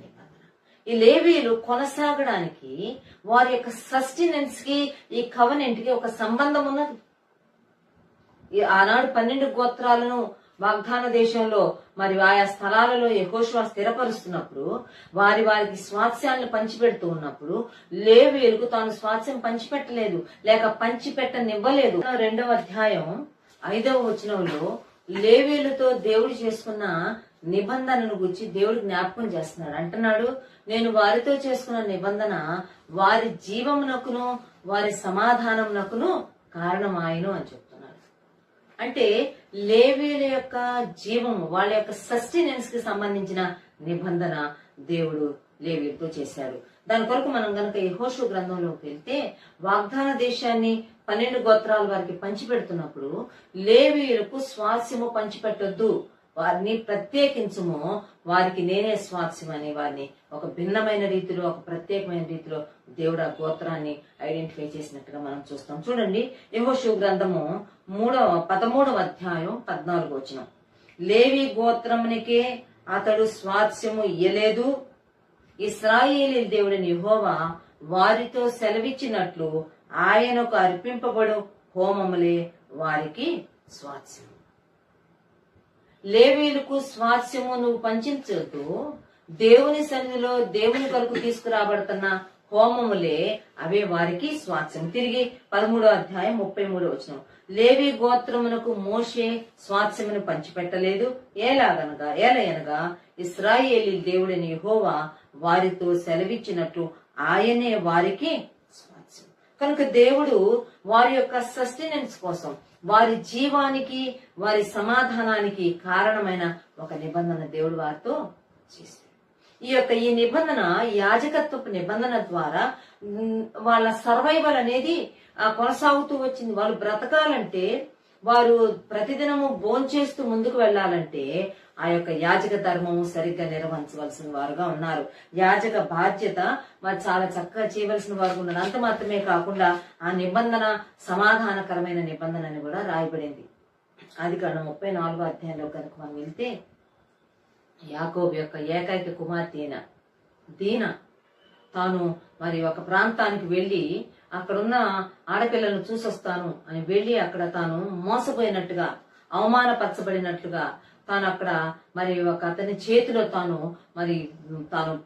నిబంధన. ఈ లేవీయులు కొనసాగడానికి వారి యొక్క సస్టెనెన్స్ కి ఈ కవెనెంట్ కి ఒక సంబంధం ఉన్నది. ఆనాడు 12 గోత్రాలను వాగ్దాన దేశంలో మరి ఆయా స్థలాలలో యెహోషువ స్థిరపరుస్తున్నప్పుడు వారికి స్వాస్థ్యాలను పంచిపెడుతూ ఉన్నప్పుడు లేవీయులకు తాను స్వాస్థ్యం పంచిపెట్టలేదు, లేక పంచిపెట్టనివ్వలేదు. 2వ అధ్యాయం 5వ వచనంలో లేవీయులతో దేవుడు చేసుకున్న నిబంధనను గురించి దేవుడు జ్ఞాపకం చేస్తున్నాడు. అంటున్నాడు, నేను వారితో చేసుకున్న నిబంధన వారి జీవమునకును వారి సమాధానమునకును కారణమాయను అని చెప్తున్నాడు. అంటే లేవీయుల యొక్క జీవము, వాళ్ళ యొక్క సస్టెనెన్స్ కి సంబంధించిన నిబంధన దేవుడు లేవీయులతో చేశాడు. దాని కొరకు మనం గనక యెహోషువ గ్రంథంలోకి వెళ్తే వాగ్దాన దేశాన్ని 12 గోత్రాల వారికి పంచిపెడుతున్నప్పుడు లేవీయులకు స్వాస్యము పంచిపెట్టొద్దు, వారిని ప్రత్యేకించుము, వారికి నేనే స్వాస్యం అని వారిని ఒక భిన్నమైన రీతిలో, ఒక ప్రత్యేకమైన రీతిలో దేవుడు ఆ గోత్రాన్ని ఐడెంటిఫై చేసినట్టుగా మనం చూస్తాం. చూడండి, యెహోషువ గ్రంథము 13వ అధ్యాయం 14వ వచనం, లేవి గోత్రమునికే అతడు స్వాస్యము ఇయ్యలేదు, ఇశ్రాయేలీ దేవుడైన యెహోవా వారితో సెలవిచ్చినట్లు ఆయనకు అర్పింపబడు హోమములే వారికి స్వాస్యము. లేవీయులకు స్వాస్యము నువ్వు పంచించొద్దు, దేవుని సన్నిధిలో దేవుని కొరకు తీసుకురాబడుతున్న హోమములే అవే వారికి స్వాస్యం. తిరిగి 13వ అధ్యాయం 33వ వచనం, లేవి గోత్రమునకు మోషే స్వాస్యమును పంచిపెట్టలేదు, ఏలయనగా ఇశ్రాయేలీ దేవుడైన యెహోవా వారితో సెలవిచ్చినట్టు ఆయనే వారికి స్వాస్యం. కనుక దేవుడు వారి యొక్క సస్టెనెన్స్ కోసం, వారి జీవానికి, వారి సమాధానానికి కారణమైన ఒక నిబంధన దేవుడు వారితో చేశాడు. ఈ నిబంధన, యాజకత్వపు నిబంధన ద్వారా వాళ్ళ సర్వైవల్ అనేది కొనసాగుతూ వచ్చింది. వాళ్ళు బ్రతకాలంటే, వారు ప్రతిదినము భోంచేస్తూ ముందుకు వెళ్లాలంటే ఆ యొక్క యాజక ధర్మము సరిగ్గా నిర్వహించవలసిన వారుగా ఉన్నారు. యాజక బాధ్యత వారు చాలా చక్కగా చేయవలసిన వారు ఉన్నారు. అంత మాత్రమే కాకుండా ఆ నిబంధన సమాధానకరమైన నిబంధన అని కూడా రాయబడింది. ఆదికాండం 34వ అధ్యాయంలో కనుక మనం వెళ్తే, యాకోబు యొక్క ఏకైక కుమార్తె అయిన దీనా తాను మరి ఒక ప్రాంతానికి వెళ్లి అక్కడున్న ఆడపిల్లలను చూసొస్తాను అని వెళ్లి అక్కడ తాను మోసపోయినట్టుగా, అవమానపరచబడినట్లుగా, తాను అక్కడ మరి ఒక అతని చేతిలో తాను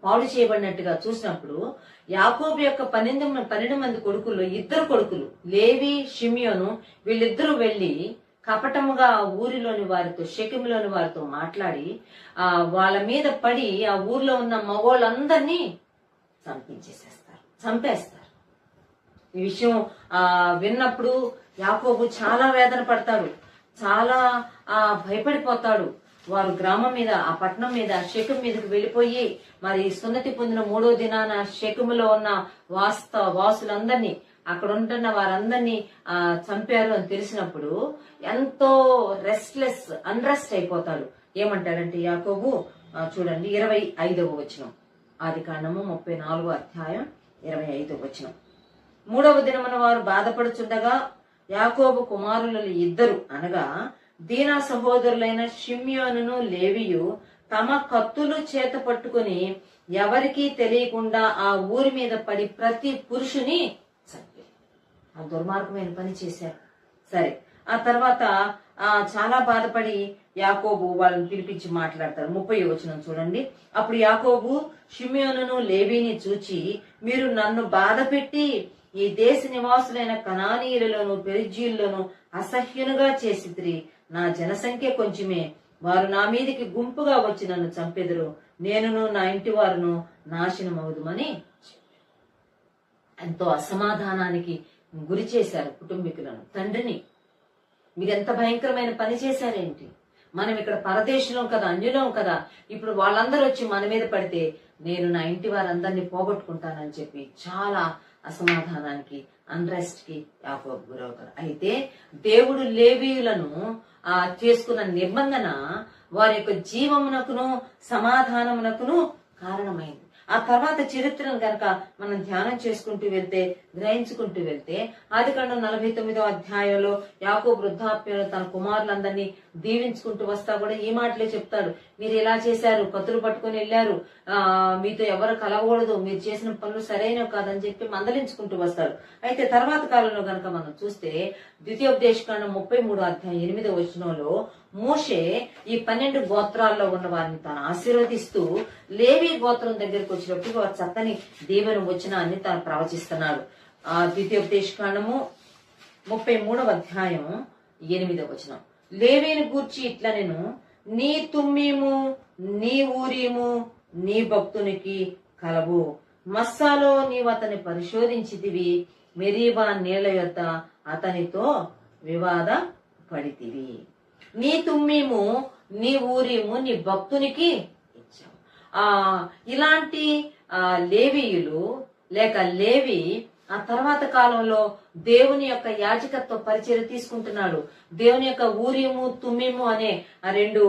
పాడు చేయబడినట్టుగా చూసినప్పుడు యాకోబు యొక్క 12 మంది కొడుకుల్లో 2 కొడుకులు లేవి, షిమియోను, వీళ్ళిద్దరూ వెళ్లి కపటముగా ఊరిలోని వారితో, షెకెములోని వారితో మాట్లాడి వాళ్ళ మీద పడి ఆ ఊర్లో ఉన్న మగోళ్ళందరినీ చంపేస్తారు. ఈ విషయం విన్నప్పుడు యాకోబు చాలా వేదన పడతాడు, చాలా భయపడిపోతాడు. వారు గ్రామం మీద, ఆ పట్టణం మీద, షెకెము మీదకి వెళ్లిపోయి మరి సున్నతి పొందిన 3వ దినాన షెకెములో ఉన్న వాసులందరినీ, అక్కడ ఉంటున్న వారందరినీ చంపారు అని తెలిసినప్పుడు ఎంతో అన్రెస్ట్ అయిపోతాడు. ఏమంటాడంటే యాకోబు, చూడండి 25వ వచనం, ఆదికాండము 34వ అధ్యాయం 25వ వచనం, 3వ దినమున వారు బాధపడుచుండగా యాకోబు కుమారులు 2 అనగా దీనా సహోదరులైన షిమ్యోనును లేవియు తమ కత్తులు చేత పట్టుకుని ఎవరికీ తెలియకుండా ఆ ఊరి మీద పడి ప్రతి పురుషుని చంపి ఆ దుర్మార్గమైన పని చేశారు. సరే, ఆ తర్వాత చాలా బాధపడి యాకోబు వాళ్ళని పిలిపించి మాట్లాడతారు. 30వ వచనం చూడండి. అప్పుడు యాకోబు షిమ్యోనును లేవీని చూచి, మీరు నన్ను బాధ పెట్టి ఈ దేశ నివాసులైన కనానీయులలోను పెరిజీల్లోను అసహ్యునుగా చేసిద్రి. నా జనసంఖ్య కొంచెమే, వారు నా మీదికి గుంపుగా వచ్చి నన్ను చంపెదరు, నేనును నా ఇంటి వారును నాశనమవుదుమని ఎంతో అసమాధానానికి గురి చేశారు కుటుంబీకులను. తండ్రిని మీరెంత భయంకరమైన పని చేశారేంటి? మనం ఇక్కడ పరదేశంలో కదా, అన్యులం కదా, ఇప్పుడు వాళ్ళందరూ వచ్చి మన మీద పడితే నేను నా ఇంటి వారందరినీ పోగొట్టుకుంటానని చెప్పి చాలా అసమాధానానికి, అన్రెస్ట్ కి యాకోబు గురవుతారు. అయితే దేవుడు లేవీయులను చేసుకున్న నిబంధన వారి యొక్క జీవమునకును సమాధానమునకును కారణమైంది. ఆ తర్వాత చరిత్రను గనక మనం ధ్యానం చేసుకుంటూ వెళ్తే, గ్రహించుకుంటూ వెళ్తే, ఆదికాండం 49వ అధ్యాయంలో యాకోబు వృద్ధాప్యంలో తన కుమారులందరినీ దీవించుకుంటూ వస్తా కూడా ఈ మాటలే చెప్తాడు. మీరు ఇలా చేశారు, కత్తులు పట్టుకుని వెళ్ళారు, మీతో ఎవరు కలవకూడదు, మీరు చేసిన పనులు సరైనవి కాదని చెప్పి మందలించుకుంటూ వస్తాడు. అయితే తర్వాత కాలంలో గనక మనం చూస్తే ద్వితీయోపదేశకాండం 33వ అధ్యాయం 8వ వచనంలో మోషే ఈ 12 గోత్రాల్లో ఉన్న వారిని తాను ఆశీర్వదిస్తూ లేవీ గోత్రం దగ్గరికి వచ్చినప్పుడు వారు చక్కని దీవెన వచనాన్ని తాను ప్రవచిస్తున్నాడు. ఆ ద్వితీయోపదేశకాండము 33వ అధ్యాయం 8వ వచనం. లేవీని గూర్చి ఇట్లా, నేను నీ తుమ్మీము నీ ఊరీము నీ భక్తునికి కలవు, మస్సాలో నీవు అతన్ని పరిశోధించితివి, మెరీబా నీళ్ల యొద్ద అతనితో వివాద పడితివి. నీ తుమ్మీము నీ ఊరీము నీ భక్తునికి ఇచ్చావు. ఇలాంటి లేవీయులు లేక లేవి ఆ తర్వాత కాలంలో దేవుని యొక్క యాజకత్వ పరిచర్య తీసుకుంటున్నాడు. దేవుని యొక్క ఊరీము తుమ్మీము అనే ఆ 2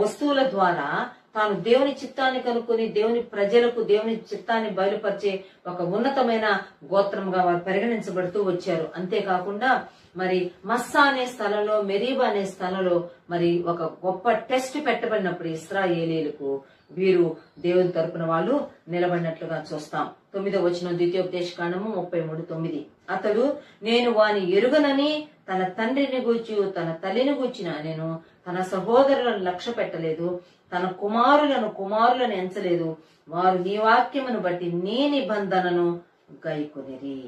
వస్తువుల ద్వారా తాను దేవుని చిత్తాన్ని కనుక్కొని దేవుని ప్రజలకు దేవుని చిత్తాన్ని బయలుపరిచే ఒక ఉన్నతమైన గోత్రంగా వారు పరిగణించబడుతూ వచ్చారు. అంతేకాకుండా మరి మస్సా అనే స్థలంలో, మెరీబా అనే స్థలంలో మరి ఒక గొప్ప టెస్ట్ పెట్టబడినప్పుడు ఇశ్రాయేలీలకు వీరు దేవుని తరపున వాళ్ళు నిలబడినట్లుగా చూస్తాం. 9వ వచనం ద్వితీయోపదేశకాండము 33:9. అతడు నేను వాని ఎరుగనని తన తండ్రిని గూర్చి తన తల్లిని గూర్చిన నేను తన సహోదరులను లక్ష్య పెట్టలేదు, తన కుమారులను ఎంచలేదు, వారు నీ వాక్యమును బట్టి నీ నిబంధనను గైకొనిరి.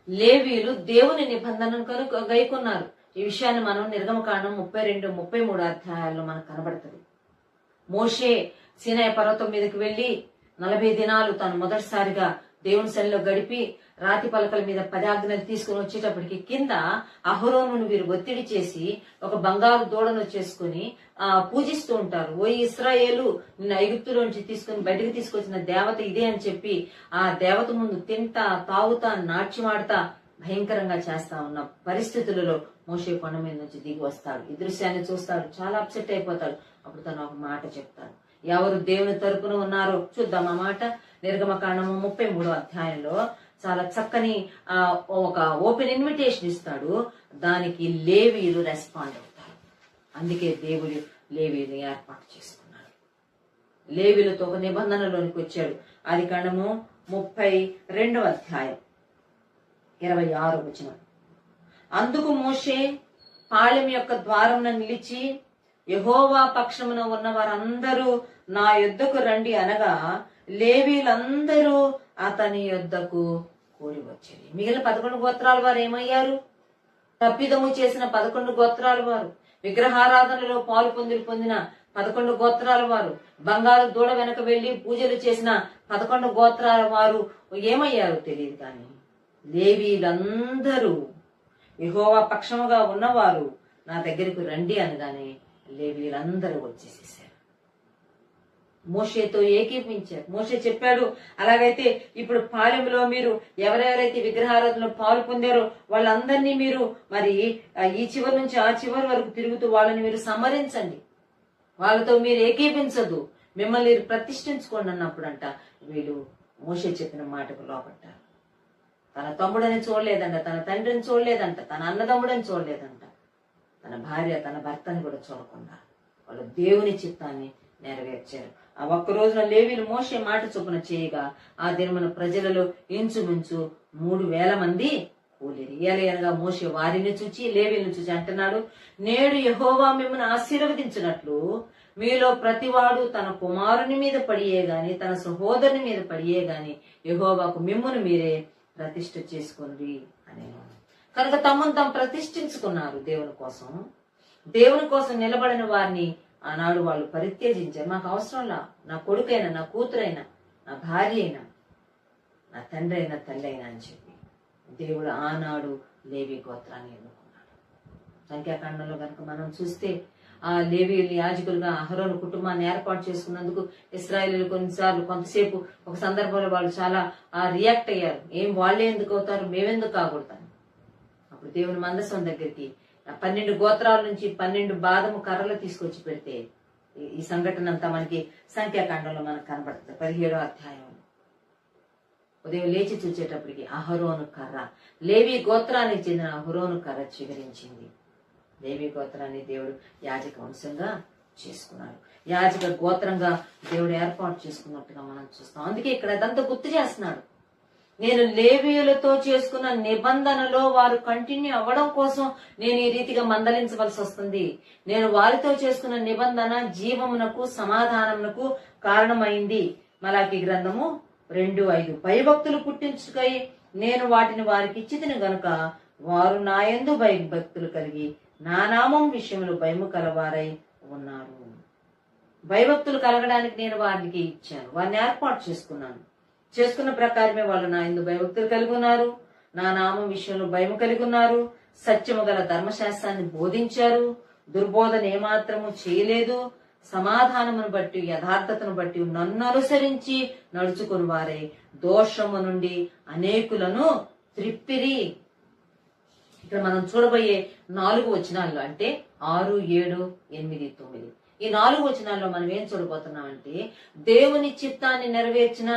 లేవీయులు దేవుని నిబంధనను కనుక గైకొన్నారు. ఈ విషయాన్ని మనం నిర్గమకాండం 32, 33 అధ్యాయాల్లో మనకు కనబడుతుంది. మోషే సీనాయి పర్వతం మీదకి వెళ్లి 40 దినాలు తాను మొదటిసారిగా దేవుని సన్నిధిలో గడిపి రాతి పలకల మీద 10 ఆజ్ఞలు తీసుకుని వచ్చేటప్పటికి కింద అహరోనును వీరు ఒత్తిడి చేసి ఒక బంగారు దూడను చేసుకుని పూజిస్తూ ఉంటారు. ఓ ఇశ్రాయేలు, నిన్ను ఐగుప్తులోంచి తీసుకుని బయటకు తీసుకొచ్చిన దేవత ఇదే అని చెప్పి ఆ దేవత ముందు తింటా తాగుతా నాట్యమాడతా భయంకరంగా చేస్తా ఉన్న పరిస్థితులలో మోషే కొండ మీద నుంచి దిగి వస్తాడు. ఈ దృశ్యాన్ని చూస్తాడు, చాలా అప్సెట్ అయిపోతాడు. అప్పుడు తను ఒక మాట చెప్తాడు. ఎవరు దేవుని తరపున ఉన్నారో చూద్దాం. ఆ మాట నిర్గమకాండము 33వ అధ్యాయంలో చాలా చక్కని ఒక ఓపెన్ ఇన్విటేషన్ ఇస్తాడు. దానికి లేవీయులు రెస్పాండ్ అవుతారు. అందుకే దేవుడు లేవీయులు ఏర్పాటు చేసుకున్నాడు. లేవీయులతో ఒక నిబంధనలోనికి వచ్చాడు. ఆదికాండము 32వ అధ్యాయం 26వ వచనం. అందుకు మోషే పాళెం యొక్క ద్వారమున నిలిచి, యెహోవా పక్షమున ఉన్న వారందరూ నా యొద్దకు రండి అనగా లేవీయులందరూ అతని యొద్దకు కూడి వచ్చేది. మిగిలిన 11 గోత్రాల వారు ఏమయ్యారు? తప్పిదము చేసిన 11 గోత్రాల వారు, విగ్రహారాధనలో పాలు పొందిన 11 గోత్రాల వారు, బంగారు దూడ వెనక వెళ్లి పూజలు చేసిన 11 గోత్రాల వారు ఏమయ్యారో తెలియదు. కానీ లేవీయులందరూ యెహోవా పక్షముగా ఉన్నవారు నా దగ్గరకు రండి అనగానే లేవీయులందరూ వచ్చేసేసారు. మోషేతో ఏకీపించారు. మోషే చెప్పాడు, అలాగైతే ఇప్పుడు పాలెంలో మీరు ఎవరెవరైతే విగ్రహారాధనలో పాలు పొందారో వాళ్ళందరినీ మీరు మరి ఈ చివరి నుంచి ఆ చివరి వరకు తిరుగుతూ వాళ్ళని మీరు సంహరించండి, వాళ్ళతో మీరు ఏకీపించదు, మిమ్మల్ని ప్రతిష్ఠించుకోండి అన్నప్పుడంట వీళ్ళు మోషే చెప్పిన మాటకు లోపడ్డారు. తన తమ్ముడని చూడలేదంట, తన తండ్రిని చూడలేదంట, తన అన్నదమ్ముడని చూడలేదంట, తన భార్య తన భర్తని కూడా చూడకుండా వాళ్ళు దేవుని చిత్తాన్ని నెరవేర్చారు. ఆ ఒక్క రోజున లేవీలు మోషే మాట చొప్పున చేయగా ఆ దినమున ప్రజలలో ఇంచుమించు 3,000 మంది కూలిరి. ఎలయనగా మోషే వారిని చూచి లేవీలను చూచి అంటున్నాడు, నేడు యెహోవా మిమ్మల్ని ఆశీర్వదించినట్లు మీలో ప్రతివాడు తన కుమారుని మీద పడియే గాని తన సహోదరుని మీద పడియే గాని యెహోవాకు మిమ్మును మీరే ప్రతిష్ఠ చేసుకుని అని. కనుక తమను తాము ప్రతిష్ఠించుకున్నారు దేవుని కోసం నిలబడిన వారిని ఆనాడు వాళ్ళు పరిత్యజించారు. నాకు అవసరంలా, నా కొడుకైనా, నా కూతురైనా, నా భార్య అయినా, నా తండ్రి అయినా, తల్లి అయినా అని చెప్పి దేవుడు ఆనాడు లేవి గోత్రాన్ని ఎన్నుకున్నాడు. సంఖ్యాకాండంలో కనుక మనం చూస్తే ఆ లేవీయులు యాజకులుగా అహరోను కుటుంబాన్ని ఏర్పాటు చేసుకున్నందుకు ఇశ్రాయేలీయులు కొన్నిసార్లు కొంతసేపు ఒక సందర్భంలో వాళ్ళు చాలా రియాక్ట్ అయ్యారు. ఏం వాళ్ళే ఎందుకు అవుతారు, మేమెందుకు కాకూడతాను. అప్పుడు దేవుని మందసం దగ్గరికి 12 గోత్రాల నుంచి 12 బాదము కర్రలు తీసుకొచ్చి పెడితే ఈ సంఘటన అంతా మనకి సంఖ్యాకాండంలో మనకు కనబడుతుంది. 17వ అధ్యాయం ఉదయం లేచి చూచేటప్పటికి అహరోను కర్ర, లేవి గోత్రానికి చెందిన అహరోను కర్ర చిగురించింది. లేవి గోత్రాన్ని దేవుడు యాజక వంశంగా చేసుకున్నాడు. యాజక గోత్రంగా దేవుడు ఏర్పాటు చేసుకున్నట్టుగా మనం చూస్తాం. అందుకే ఇక్కడ అదంతా గుర్తు చేస్తున్నాడు. నేను లేవీయులతో చేసుకున్న నిబంధనలో వారు కంటిన్యూ అవ్వడం కోసం నేను ఈ రీతిగా మందలించవలసి వస్తుంది. నేను వారితో చేసుకున్న నిబంధన జీవమునకు సమాధానమునకు కారణమైంది. మలాకి గ్రంథము 2:5. భయభక్తులు పుట్టించుకై నేను వాటిని వారికి ఇచ్చితిని గనుక వారు నా యందు భయభక్తులు కలిగి నా నామం విషయంలో భయము కలవారై ఉన్నారు. భయభక్తులు కలగడానికి నేను వారికి ఇచ్చాను, వారిని ఏర్పాటు చేసుకున్న ప్రకారమే వాళ్ళు నా యందు భయభక్తులు కలిగి ఉన్నారు, నా నామం విషయంలో భయము కలిగి ఉన్నారు, సత్యము గల ధర్మశాస్త్రాన్ని బోధించారు, దుర్బోధన ఏమాత్రము చేయలేదు, సమాధానమును బట్టి యథార్థతను బట్టి నన్ను అనుసరించి నడుచుకుని వారై దోషము నుండి అనేకులను త్రిప్పిరి. ఇక్కడ మనం చూడబోయే 4 వచనాల్లో అంటే 6, 7, 8, 9 ఈ 4 వచనాల్లో మనం ఏం చూడబోతున్నామంటే దేవుని చిత్తాన్ని నెరవేర్చిన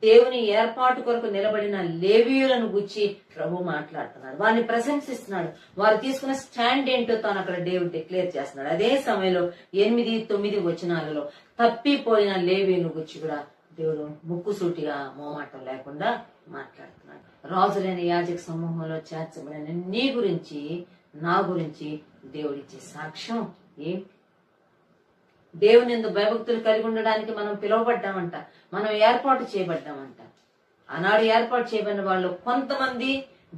దేవుని ఏర్పాటు కొరకు నిలబడిన లేవీయులను గురించి ప్రభు మాట్లాడుతున్నాడు. వారిని ప్రశంసిస్తున్నాడు. వారు తీసుకున్న స్టాండ్ ఏంటో తాను అక్కడ దేవుడు డిక్లేర్ చేస్తున్నాడు. అదే సమయంలో 8, 9 వచనాలలో తప్పిపోయిన లేవీయులను గురించి కూడా దేవుడు ముక్కుసూటిగా మోమాటం లేకుండా మాట్లాడుతున్నాడు. రాజులైన యాజక సమూహంలో చేర్చబడిన నీ గురించి నా గురించి దేవుడిచ్చే సాక్ష్యం ఏంటి? దేవుని యందు భయభక్తులు కలిగి ఉండడానికి మనం పిలువబడ్డామంట, మనం ఏర్పాటు చేయబడ్డామంట. ఆనాడు ఏర్పాటు చేయబడిన వాళ్ళు కొంతమంది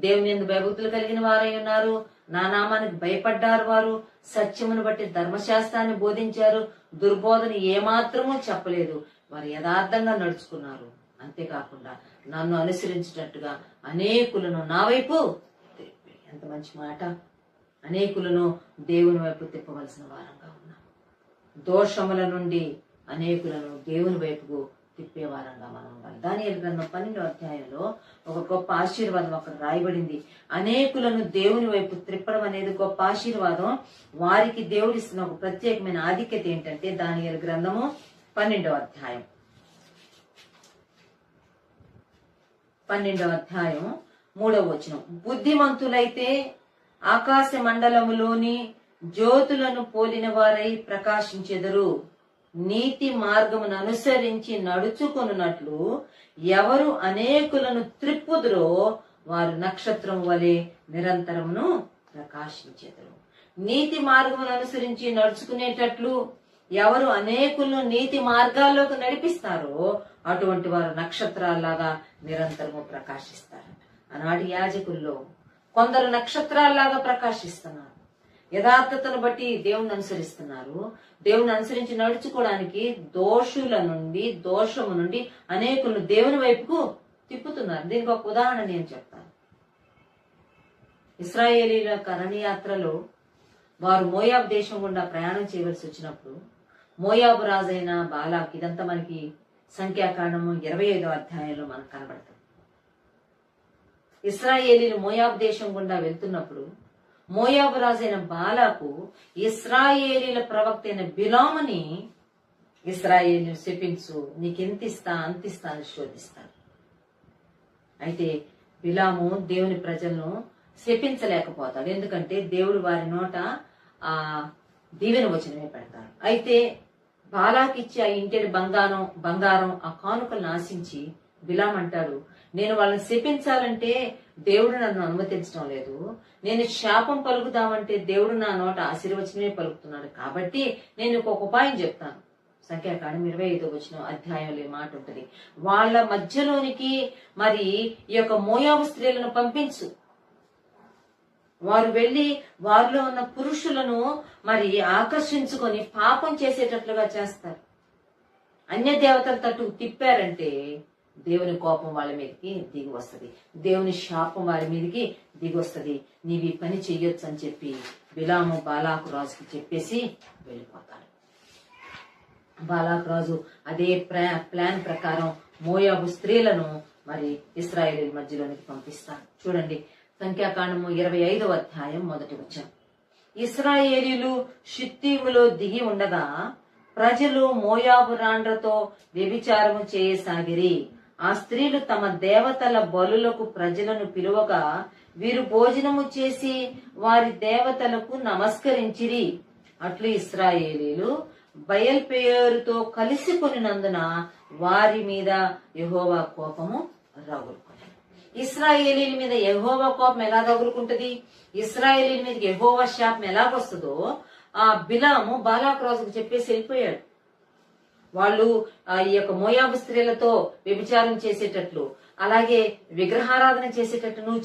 దేవుని యందు భయభక్తులు కలిగిన వారై ఉన్నారు, నా నామానికి భయపడ్డారు, వారు సత్యమును బట్టి ధర్మశాస్త్రాన్ని బోధించారు, దుర్బోధన ఏమాత్రమూ చెప్పలేదు, వారు యథార్థంగా నడుచుకున్నారు. అంతేకాకుండా నన్ను అనుసరించినట్టుగా అనేకులను నా వైపు తిప్పి. ఎంత మంచి మాట! అనేకులను దేవుని వైపు తిప్పవలసిన వారంగా ఉన్నాం. దోషముల నుండి అనేకులను దేవుని వైపుకు తిప్పే వారంగా మనం ఉండాలి. దానియేలు గ్రంథం 12వ అధ్యాయంలో ఒక గొప్ప ఆశీర్వాదం అక్కడ రాయబడింది. అనేకులను దేవుని వైపు త్రిప్పడం అనేది గొప్ప ఆశీర్వాదం. వారికి దేవుడిస్తున్న ఒక ప్రత్యేకమైన ఆధిక్యత ఏంటంటే దానియేలు గ్రంథము 12వ అధ్యాయం 3వ వచనం. బుద్ధిమంతులైతే ఆకాశ మండలములోని జ్యోతులను పోలిన వారై ప్రకాశించెదరు. నీతి మార్గమును అనుసరించి నడుచుకొనున్నట్లు ఎవరు అనేకులను త్రిప్పుదురో వారు నక్షత్రం వలె నిరంతరమును ప్రకాశించెదరు. నీతి మార్గమును అనుసరించి నడుచుకునేటట్లు ఎవరు అనేకులను నీతి మార్గాల్లోకి నడిపిస్తారో అటువంటి వారు నక్షత్రాల్లాగా నిరంతరము ప్రకాశిస్తారు. ఆనాటి యాజకుల్లో కొందరు నక్షత్రాల్లాగా ప్రకాశిస్తున్నారు. యథార్థతను బట్టి దేవుణ్ణి అనుసరిస్తున్నారు. దేవుని అనుసరించి నడుచుకోవడానికి దోషము నుండి అనేకులను దేవుని వైపుకు తిప్పుతున్నారు. దీనికి ఒక ఉదాహరణ నేను చెప్తాను. ఇశ్రాయేలీల అరణ్యయాత్రలో వారు మోయాబు దేశం గుండా ప్రయాణం చేయవలసి వచ్చినప్పుడు మోయాబు రాజైన బాలాక్, ఇదంతా మనకి సంఖ్యాకాండము 25వ అధ్యాయంలో మనకు కనబడుతుంది. ఇశ్రాయేలీలు మోయాబు దేశం గుండా వెళ్తున్నప్పుడు మోయాబు రాజైన బాలాకు ఇశ్రాయేలీల ప్రవక్త అయిన బిలాముని ఇశ్రాయేలీలు శపించు, నీకెంతిస్తా అంతిస్తా అని శోధిస్తాడు. అయితే బిలాము దేవుని ప్రజలను శపించలేకపోతాడు. ఎందుకంటే దేవుడు వారి నోట ఆ దీవెన వచనమే పెడతారు. అయితే బాలాకిచ్చి ఆ ఇంటిని బంగారం ఆ కానుకలను ఆశించి బిలాం అంటాడు, నేను వాళ్ళని శపించాలంటే దేవుడు నన్ను అనుమతించడం లేదు, నేను శాపం పలుకుదామంటే దేవుడు నా నోట ఆశీర్వచనమే పలుకుతున్నాడు, కాబట్టి నేను ఒక ఉపాయం చెప్తాను. సంఖ్యాకాండం 25వ అధ్యాయంలో ఈ మాట ఉంటది, వాళ్ళ మధ్యలోనికి మరి ఈ యొక్క మోయాబు స్త్రీలను పంపించు, వారు వెళ్లి వారిలో ఉన్న పురుషులను మరి ఆకర్షించుకొని పాపం చేసేటట్లుగా చేస్తారు. అన్య దేవతల తట్టు తిప్పారంటే దేవుని కోపం వాళ్ళ మీదకి దిగి వస్తుంది, దేవుని శాపం వారి మీదకి దిగి వస్తుంది. నీవి పని చెయ్యొచ్చు అని చెప్పి బిలాము బాలాకు రాజుకి చెప్పేసి వెళ్ళిపోతాడు. బాలాకు రాజు అదే ప్లాన్ ప్రకారం మోయాబు స్త్రీలను మరి ఇశ్రాయేలీల మధ్యలోనికి పంపిస్తాడు. చూడండి, సంఖ్యాకాండము 25వ అధ్యాయం 1వ వచనం. ఇశ్రాయేలీలు షిత్తీములో దిగి ఉండగా ప్రజలు మోయాబు రాండ్రతో వ్యభిచారము చేయసాగిరి. ఆ స్త్రీలు తమ దేవతల బలులకు ప్రజలను పిలువగా వీరు భోజనము చేసి వారి దేవతలకు నమస్కరించిరి. అట్లు ఇశ్రాయేలీలు బయల్పెయోరుతో కలిసి కొనినందున వారి మీద యెహోవా కోపము రగులుకొనెను. ఇశ్రాయేలీల మీద యెహోవా కోపం ఎలా రగులుకుంటది, ఇశ్రాయేలీల మీద యెహోవా శాపం ఎలాగొస్తుందో ఆ బిలాము బాలాకు రాజుకు చెప్పేసి వెళ్ళిపోయాడు. వాళ్ళు ఈ యొక్క మోయాబు స్త్రీలతో వ్యభిచారం చేసేటట్లు, అలాగే విగ్రహారాధన చేసేటట్టు నువ్వు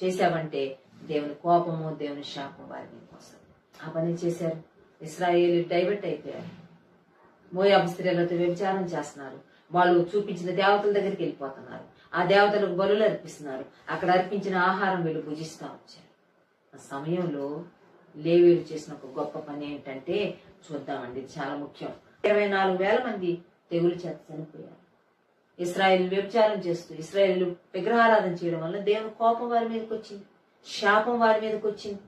చేశావంటే దేవుని కోపము దేవుని శాపం వారి మీద వస్తుంది. ఆ పని చేశారు. ఇశ్రాయేలు డైవర్ట్ అయిపోయారు, మోయాబు స్త్రీలతో వ్యభిచారం చేస్తున్నారు. వాళ్ళు చూపించిన దేవతల దగ్గరికి వెళ్ళిపోతున్నారు, ఆ దేవతలకు బలులు అర్పిస్తున్నారు. అక్కడ అర్పించిన ఆహారం వీళ్ళు భుజిస్తా వచ్చారు. ఆ సమయంలో లేవీయులు చేసిన ఒక గొప్ప పని ఏంటంటే చూద్దామండి, ఇది చాలా ముఖ్యం. 24,000 మంది తెగులు చేత చనిపోయారు. ఇశ్రాయేలు వ్యభిచారం చేస్తూ ఇశ్రాయేలు విగ్రహారాధన చేయడం వల్ల దేవుని కోపం వారి మీదకి వచ్చింది, శాపం వారి మీదకి వచ్చింది,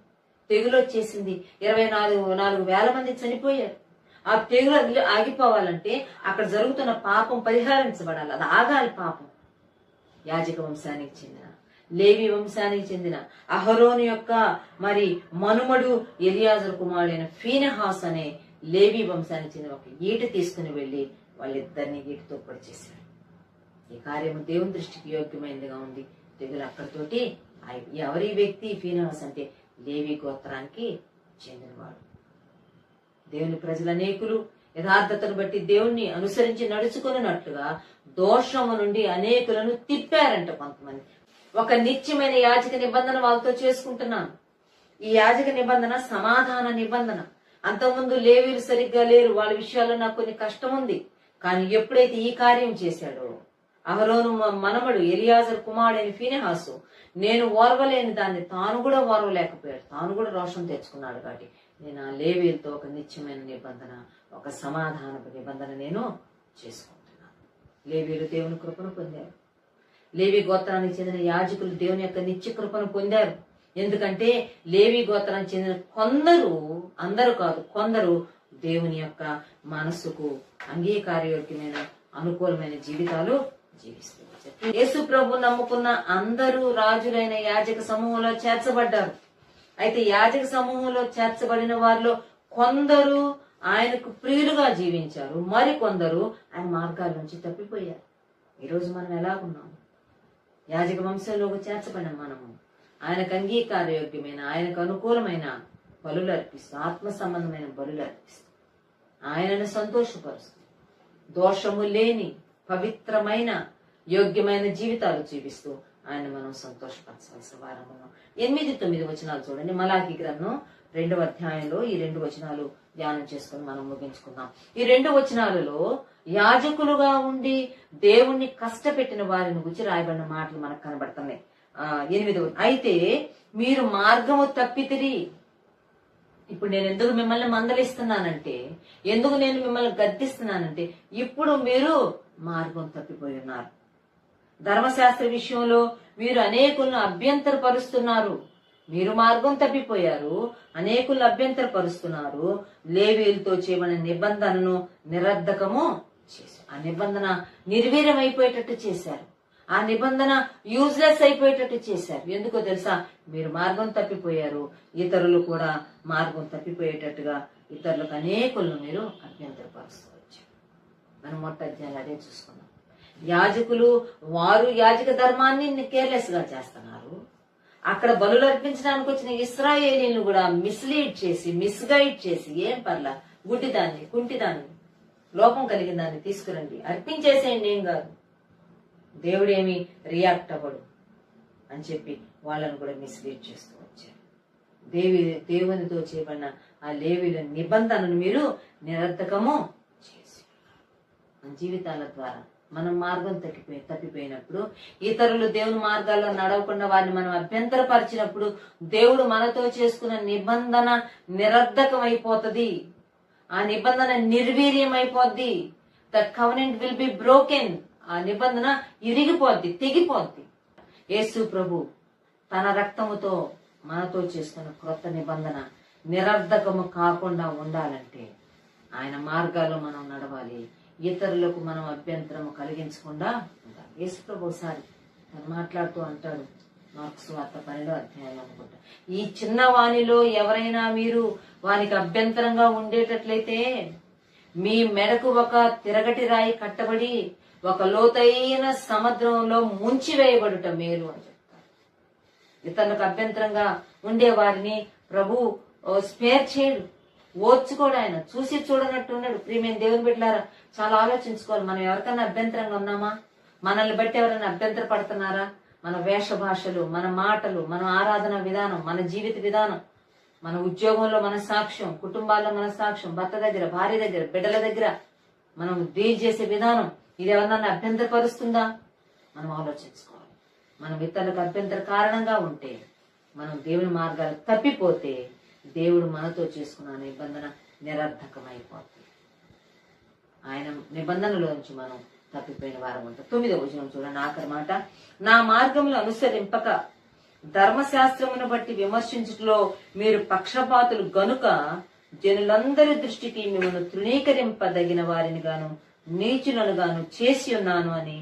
తెగులు వచ్చేసింది. 24,000 మంది చనిపోయారు. ఆ తెగులు ఆగిపోవాలంటే అక్కడ జరుగుతున్న పాపం పరిహారించబడాలి, అది ఆగాలి. పాపం యాజక వంశానికి చెందిన లేవి వంశానికి చెందిన అహరోను యొక్క మరి మనుమడు ఎలియాజరు కుమారుడైన ఫీనెహాస్ అనే లేవి వంశానికి చెందిన ఒక ఈట తీసుకుని వెళ్లి వాళ్ళిద్దరిని ఈటతో పొడి చేశారు. ఈ కార్యము దేవుని దృష్టికి యోగ్యమైనదిగా ఉంది. తెగులు అక్కడితోటి ఎవరి వ్యక్తి ఫీనెహాస్ అంటే లేవి గోత్రానికి చెందినవాడు. దేవుని ప్రజలు అనేకులు యథార్థతను బట్టి దేవుణ్ణి అనుసరించి నడుచుకున్నట్లుగా దోషము నుండి అనేకులను తిప్పారంట కొంతమంది. ఒక నిత్యమైన యాజక నిబంధన వాళ్ళతో చేసుకుంటున్నాను. ఈ యాజక నిబంధన సమాధాన నిబంధన. అంతకుముందు లేవీలు సరిగ్గా లేరు, వాళ్ళ విషయాల్లో నాకు కొన్ని కష్టం ఉంది. కానీ ఎప్పుడైతే ఈ కార్యం చేశాడో అహరోను మనమడు ఎలియాజరు కుమారుడైన ఫీనెహాసు నేను ఓర్వలేని దాన్ని తాను కూడా ఓర్వలేకపోయాడు, తాను కూడా రోషం తెచ్చుకున్నాడు. కాబట్టి నేను ఆ లేవీలతో ఒక నిత్యమైన నిబంధన, ఒక సమాధాన నిబంధన నేను చేసుకుంటున్నాను. లేవీలు దేవుని కృపను పొందారు. లేవి గోత్రానికి చెందిన యాజకులు దేవుని యొక్క నిత్య కృపను పొందారు. ఎందుకంటే లేవి గోత్రానికి చెందిన కొందరు, అందరూ కాదు కొందరు దేవుని యొక్క మనస్సుకు అంగీకారయోగ్యమైన అనుకూలమైన జీవితాలు జీవిస్తూ వచ్చారు. యేసు ప్రభు నమ్ముకున్న అందరూ రాజులైన యాజక సమూహంలో చేర్చబడ్డారు. అయితే యాజక సమూహంలో చేర్చబడిన వారిలో కొందరు ఆయనకు ప్రియులుగా జీవించారు, మరికొందరు ఆయన మార్గాల నుంచి తప్పిపోయారు. ఈరోజు మనం ఎలాగున్నాము? యాజక వంశంలోకి చేర్చబడిన మనము ఆయనకు అంగీకారయోగ్యమైన, ఆయనకు అనుకూలమైన బలులు అర్పిస్తూ, ఆత్మ సంబంధమైన బలులు అర్పిస్తూ ఆయనను సంతోషపరుస్తూ దోషము లేని పవిత్రమైన యోగ్యమైన జీవితాలు జీవిస్తూ ఆయన మనం సంతోషపరచాల్సిన వారం. 8-9 వచనాలు చూడండి. మలాకి గ్రంథం 2వ అధ్యాయంలో ఈ 2 వచనాలు ధ్యానం చేసుకుని మనం ముగించుకుందాం. ఈ 2 వచనాలలో యాజకులుగా ఉండి దేవుణ్ణి కష్టపెట్టిన వారిని గురించి రాయబడిన మాటలు మనకు కనబడుతున్నాయి. 8వ, అయితే మీరు మార్గము తప్పితిరి. ఇప్పుడు నేను ఎందుకు మిమ్మల్ని మందలిస్తున్నానంటే, ఎందుకు నేను మిమ్మల్ని గద్దిస్తున్నానంటే, ఇప్పుడు మీరు మార్గం తప్పిపోయి ఉన్నారు. ధర్మశాస్త్ర విషయంలో మీరు అనేకులను అభ్యంతరపరుస్తున్నారు. మీరు మార్గం తప్పిపోయారు, అనేకులను అభ్యంతరపరుస్తున్నారు. లేవీయులతో చేయబడిన నిబంధనను నిరర్ధకము చేశారు. ఆ నిబంధన నిర్వీర్యం అయిపోయేటట్టు చేశారు. ఆ నిబంధన యూజ్లెస్ అయిపోయేటట్టు చేశారు. ఎందుకో తెలుసా? మీరు మార్గం తప్పిపోయారు, ఇతరులు కూడా మార్గం తప్పిపోయేటట్టుగా ఇతరులకు అనేకులను మీరు అభ్యంతరపరుస్తవచ్చు. మనం మొట్ట అధ్యాయాలు అదే చూసుకున్నాం. యాజకులు వారు యాజక ధర్మాన్ని కేర్లెస్ గా చేస్తున్నారు. అక్కడ బలులు అర్పించడానికి వచ్చిన ఇశ్రాయేలీలను కూడా మిస్లీడ్ చేసి, మిస్గైడ్ చేసి, ఏం పర్లా గుడ్డిదాన్ని, కుంటిదాన్ని, లోపం కలిగిన దాన్ని తీసుకురండి, అర్పించేసేయండి, ఏం కాదు, దేవుడేమి రియాక్ట్ అవ్వడు అని చెప్పి వాళ్ళను కూడా మిస్లీడ్ చేస్తూ వచ్చారు. దేవునితో చేయబడిన ఆ లేవీల నిబంధనను మీరు నిరర్ధకము చేసి మన జీవితాల ద్వారా మనం మార్గం తప్పిపోయినప్పుడు, ఇతరులు దేవుని మార్గాల్లో నడవకుండా వారిని మనం అభ్యంతరపరిచినప్పుడు దేవుడు మనతో చేసుకున్న నిబంధన నిరర్ధకం అయిపోతుంది. ఆ నిబంధన నిర్వీర్యం అయిపోద్ది. That covenant will be broken. ఆ నిబంధన ఇరిగిపోద్ది, తెగిపోద్ది. యేసు ప్రభు తన రక్తముతో మనతో చేసుకున్న క్రొత్త నిబంధన నిరర్ధకము కాకుండా ఉండాలంటే ఆయన మార్గాల్లో మనం నడవాలి. ఇతరులకు మనం అభ్యంతరము కలిగించకుండా ఉండాలి. యేసు ప్రభు ఒకసారి తను మాట్లాడుతూ అంటాడు, మార్కు సువార్త 12వ అధ్యాయం అనుకుంటా, ఈ చిన్న వానిలో ఎవరైనా మీరు వానికి అభ్యంతరంగా ఉండేటట్లయితే మీ మెడకు ఒక తిరగటి రాయి కట్టబడి ఒక లోతైన సముద్రంలో ముంచివేయబడుట మేలు అని చెప్తారు. ఇతరులకు అభ్యంతరంగా ఉండే వారిని ప్రభు స్పేర్ చేయడు, ఓర్చుకోడు. ఆయన చూసి చూడనట్టు ఉన్నాడు. ప్రియమైన దేవుని బిడ్డలారా, చాలా ఆలోచించుకోవాలి. మనం ఎవరికైనా అభ్యంతరంగా ఉన్నామా? మనల్ని బట్టి ఎవరైనా అభ్యంతర పడుతున్నారా? మన వేష భాషలు, మన మాటలు, మన ఆరాధన విధానం, మన జీవిత విధానం, మన ఉద్యోగంలో మన సాక్ష్యం, కుటుంబాల్లో మన సాక్ష్యం, భర్త దగ్గర, భార్య దగ్గర, బిడ్డల దగ్గర మనం డీల్ చేసే విధానం, ఇది ఎవరన్నా అభ్యంతరపరుస్తుందా? మనం ఆలోచించుకోవాలి. మనం ఇతరులకు అభ్యంతర కారణంగా ఉంటే, మనం దేవుని మార్గాలు తప్పిపోతే దేవుడు మనతో చేసుకున్న నిబంధన నిరర్ధకమైపోతుంది. ఆయన నిబంధనలోంచి మనం తప్పిపోయిన వారం ఉంటాం. 9వ వచనం చూడండి, ఆఖరి మాట, నా మార్గములు అనుసరింపక ధర్మశాస్త్రమును బట్టి విమర్శించుటలో మీరు పక్షపాతులు గనుక జనులందరి దృష్టికి మిమ్మల్ని తృణీకరింపదగిన వారిని గాను నీచులను గాను చేసి ఉన్నాను అని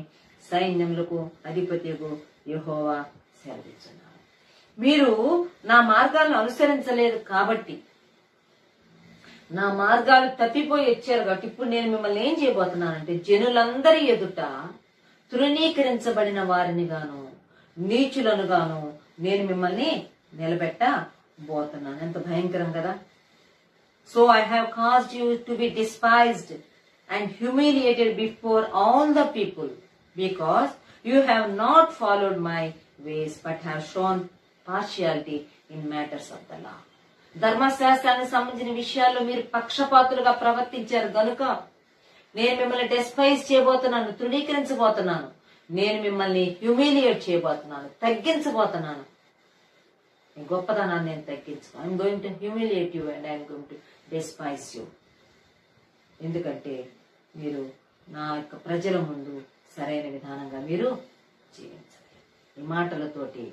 సైన్యములకు అధిపతియగు యెహోవా సెలవిస్తున్నాడు. మీరు నా మార్గాలను అనుసరించలేదు కాబట్టి, నా మార్గాలు తప్పిపోయి వచ్చారు కాబట్టి ఇప్పుడు నేను మిమ్మల్ని ఏం చేయబోతున్నానంటే జనులందరి ఎదుట తృణీకరించబడిన వారిని గాను నీచులను గాను నేను మిమ్మల్ని నిలబెట్టబోతున్నాను. ఎంత భయంకరం కదా! So I have caused you to be despised and humiliated before all the people because you have not followed my ways but have shown partiality in matters of the law. ధర్మశాస్త్రానికి సంబంధించిన విషయాల్లో మీరు పక్షపాతులుగా ప్రవర్తించారు గనుక నేను మిమ్మల్ని డెస్పైజ్ చేయబోతున్నాను, తృణీకరించబోతున్నాను, నేను మిమ్మల్ని హ్యూమిలియేట్ చేయబోతున్నాను, తగ్గించబోతున్నాను. మీ గొప్పతనాన్ని నేను తగ్గించుకో. I'm going to humiliate you and I'm going to despise you. ఎందుకంటే మీరు నా యొక్క ప్రజల ముందు సరైన విధానంగా మీరు జీవించాలి. ఈ మాటలతోటి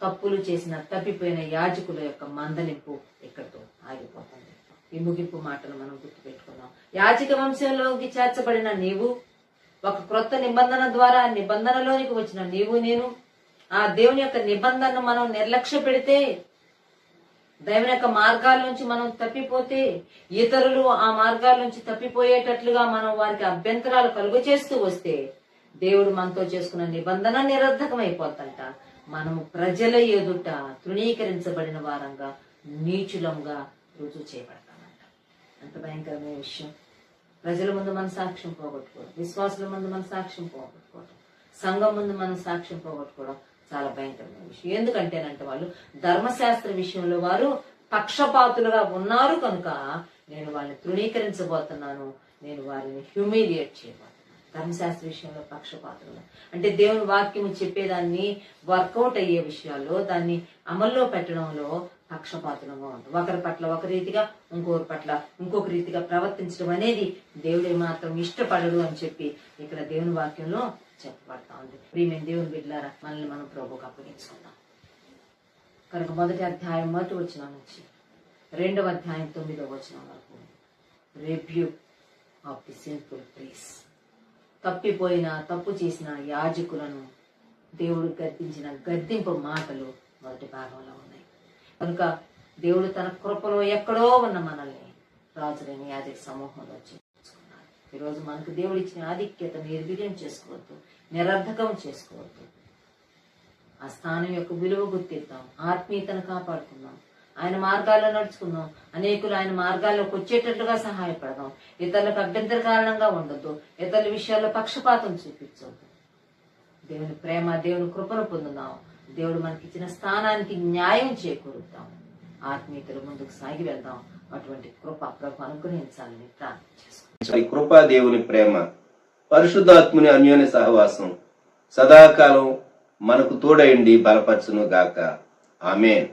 తప్పులు చేసిన తప్పిపోయిన యాజకుల యొక్క మందలింపు ఇక్కడితో ఆగిపోతుంది. ఈ ముగింపు మాటలు మనం గుర్తుపెట్టుకున్నాం. యాజక వంశంలోకి చేర్చబడిన నీవు, ఒక క్రొత్త నిబంధన ద్వారా నిబంధనలోనికి వచ్చిన నీవు నేను, ఆ దేవుని యొక్క నిబంధనను మనం నిర్లక్ష్య పెడితే, దేవుని యొక్క మార్గాల నుంచి మనం తప్పిపోతే, ఇతరులు ఆ మార్గాల నుంచి తప్పిపోయేటట్లుగా మనం వారికి అభ్యంతరాలు కలుగు చేస్తూ వస్తే దేవుడు మనతో చేసుకున్న నిబంధన నిరర్ధకమైపోతుంట. మనము ప్రజల ఎదుట తృణీకరించబడిన వారంగా, నీచులంగా రుజువు చేయబడతామంట. అంత భయంకరమైన విషయం. ప్రజల ముందు మన సాక్ష్యం పోగొట్టుకోవడం, విశ్వాసుల ముందు మన సాక్ష్యం పోగొట్టుకోవడం, సంఘం ముందు మన సాక్ష్యం పోగొట్టుకోవడం చాలా భయంకరమైన విషయం. ఎందుకంటేనంటే వాళ్ళు ధర్మశాస్త్ర విషయంలో వారు పక్షపాతులుగా ఉన్నారు కనుక నేను వాళ్ళని తృణీకరించబోతున్నాను, నేను వారిని హ్యూమిలియేట్ చేయబోతున్నాను. ధర్మశాస్త్ర విషయంలో పక్షపాతులుగా అంటే దేవుని వాక్యము చెప్పేదాన్ని వర్కౌట్ అయ్యే విషయాల్లో, దాన్ని అమల్లో పెట్టడంలో పక్షపాతులంగా ఉంటుంది. ఒకరి పట్ల ఒక రీతిగా, ఇంకొకరి పట్ల ఇంకొక రీతిగా ప్రవర్తించడం అనేది దేవుడు మాత్రం ఇష్టపడడు అని చెప్పి ఇక్కడ దేవుని వాక్యంలో చెప్పబడతా ఉంది. ప్రియమైన దేవుని బిడ్డలారా, మనల్ని మనం ప్రభువుకు అప్పగించుకుందాం. కనుక 1వ అధ్యాయం 1వ వచనం నుంచి 2వ అధ్యాయం 9వ వచనం వరకు రిబ్యూక్ ఆఫ్ ది సిన్ఫుల్ ప్రీస్. తప్పిపోయిన తప్పు చేసిన యాజకులను దేవుడు గద్దించిన గద్దింపు మాటలు మొదటి భాగంలో ఉన్నాయి. కనుక దేవుడు తన కృపలో ఎక్కడో ఉన్న మనల్ని రాజులేని యాజక సమూహంలో చేర్చుకున్నాడు. ఈరోజు మనకు దేవుడు ఇచ్చిన ఆధిక్యత నిర్వీర్యం చేసుకోవద్దు, నిరర్ధకం చేసుకోవద్దు. ఆ స్థానం యొక్క విలువ గుర్తిద్దాం, ఆత్మీయతను కాపాడుకుందాం, ఆయన మార్గాల్లో నడుచుకుందాం, అనేకులు ఆయన మార్గాల్లోకి వచ్చేటట్లుగా సహాయపడదాం. ఇతరులకు అభ్యంతర కారణంగా ఉండొద్దు, ఇతరుల విషయాల్లో పక్షపాతం చూపించవద్దు. దేవుని ప్రేమ, దేవుని కృపను పొందుదాం. దేవుడు మనకిచ్చిన స్థానానికి న్యాయం చేకూరుద్దాం. ఆత్మీయతలు ముందుకు సాగి వెళ్దాం. అటువంటి కృప ప్రభు అనుగ్రహించాలని ప్రార్థన చేసుకుంటాం. ఈ కృపా దేవుని ప్రేమ, పరిశుద్ధాత్ముని అన్యోన్య సహవాసం సదాకాలం మనకు తోడైండి బలపరచును గాక. ఆమేన్.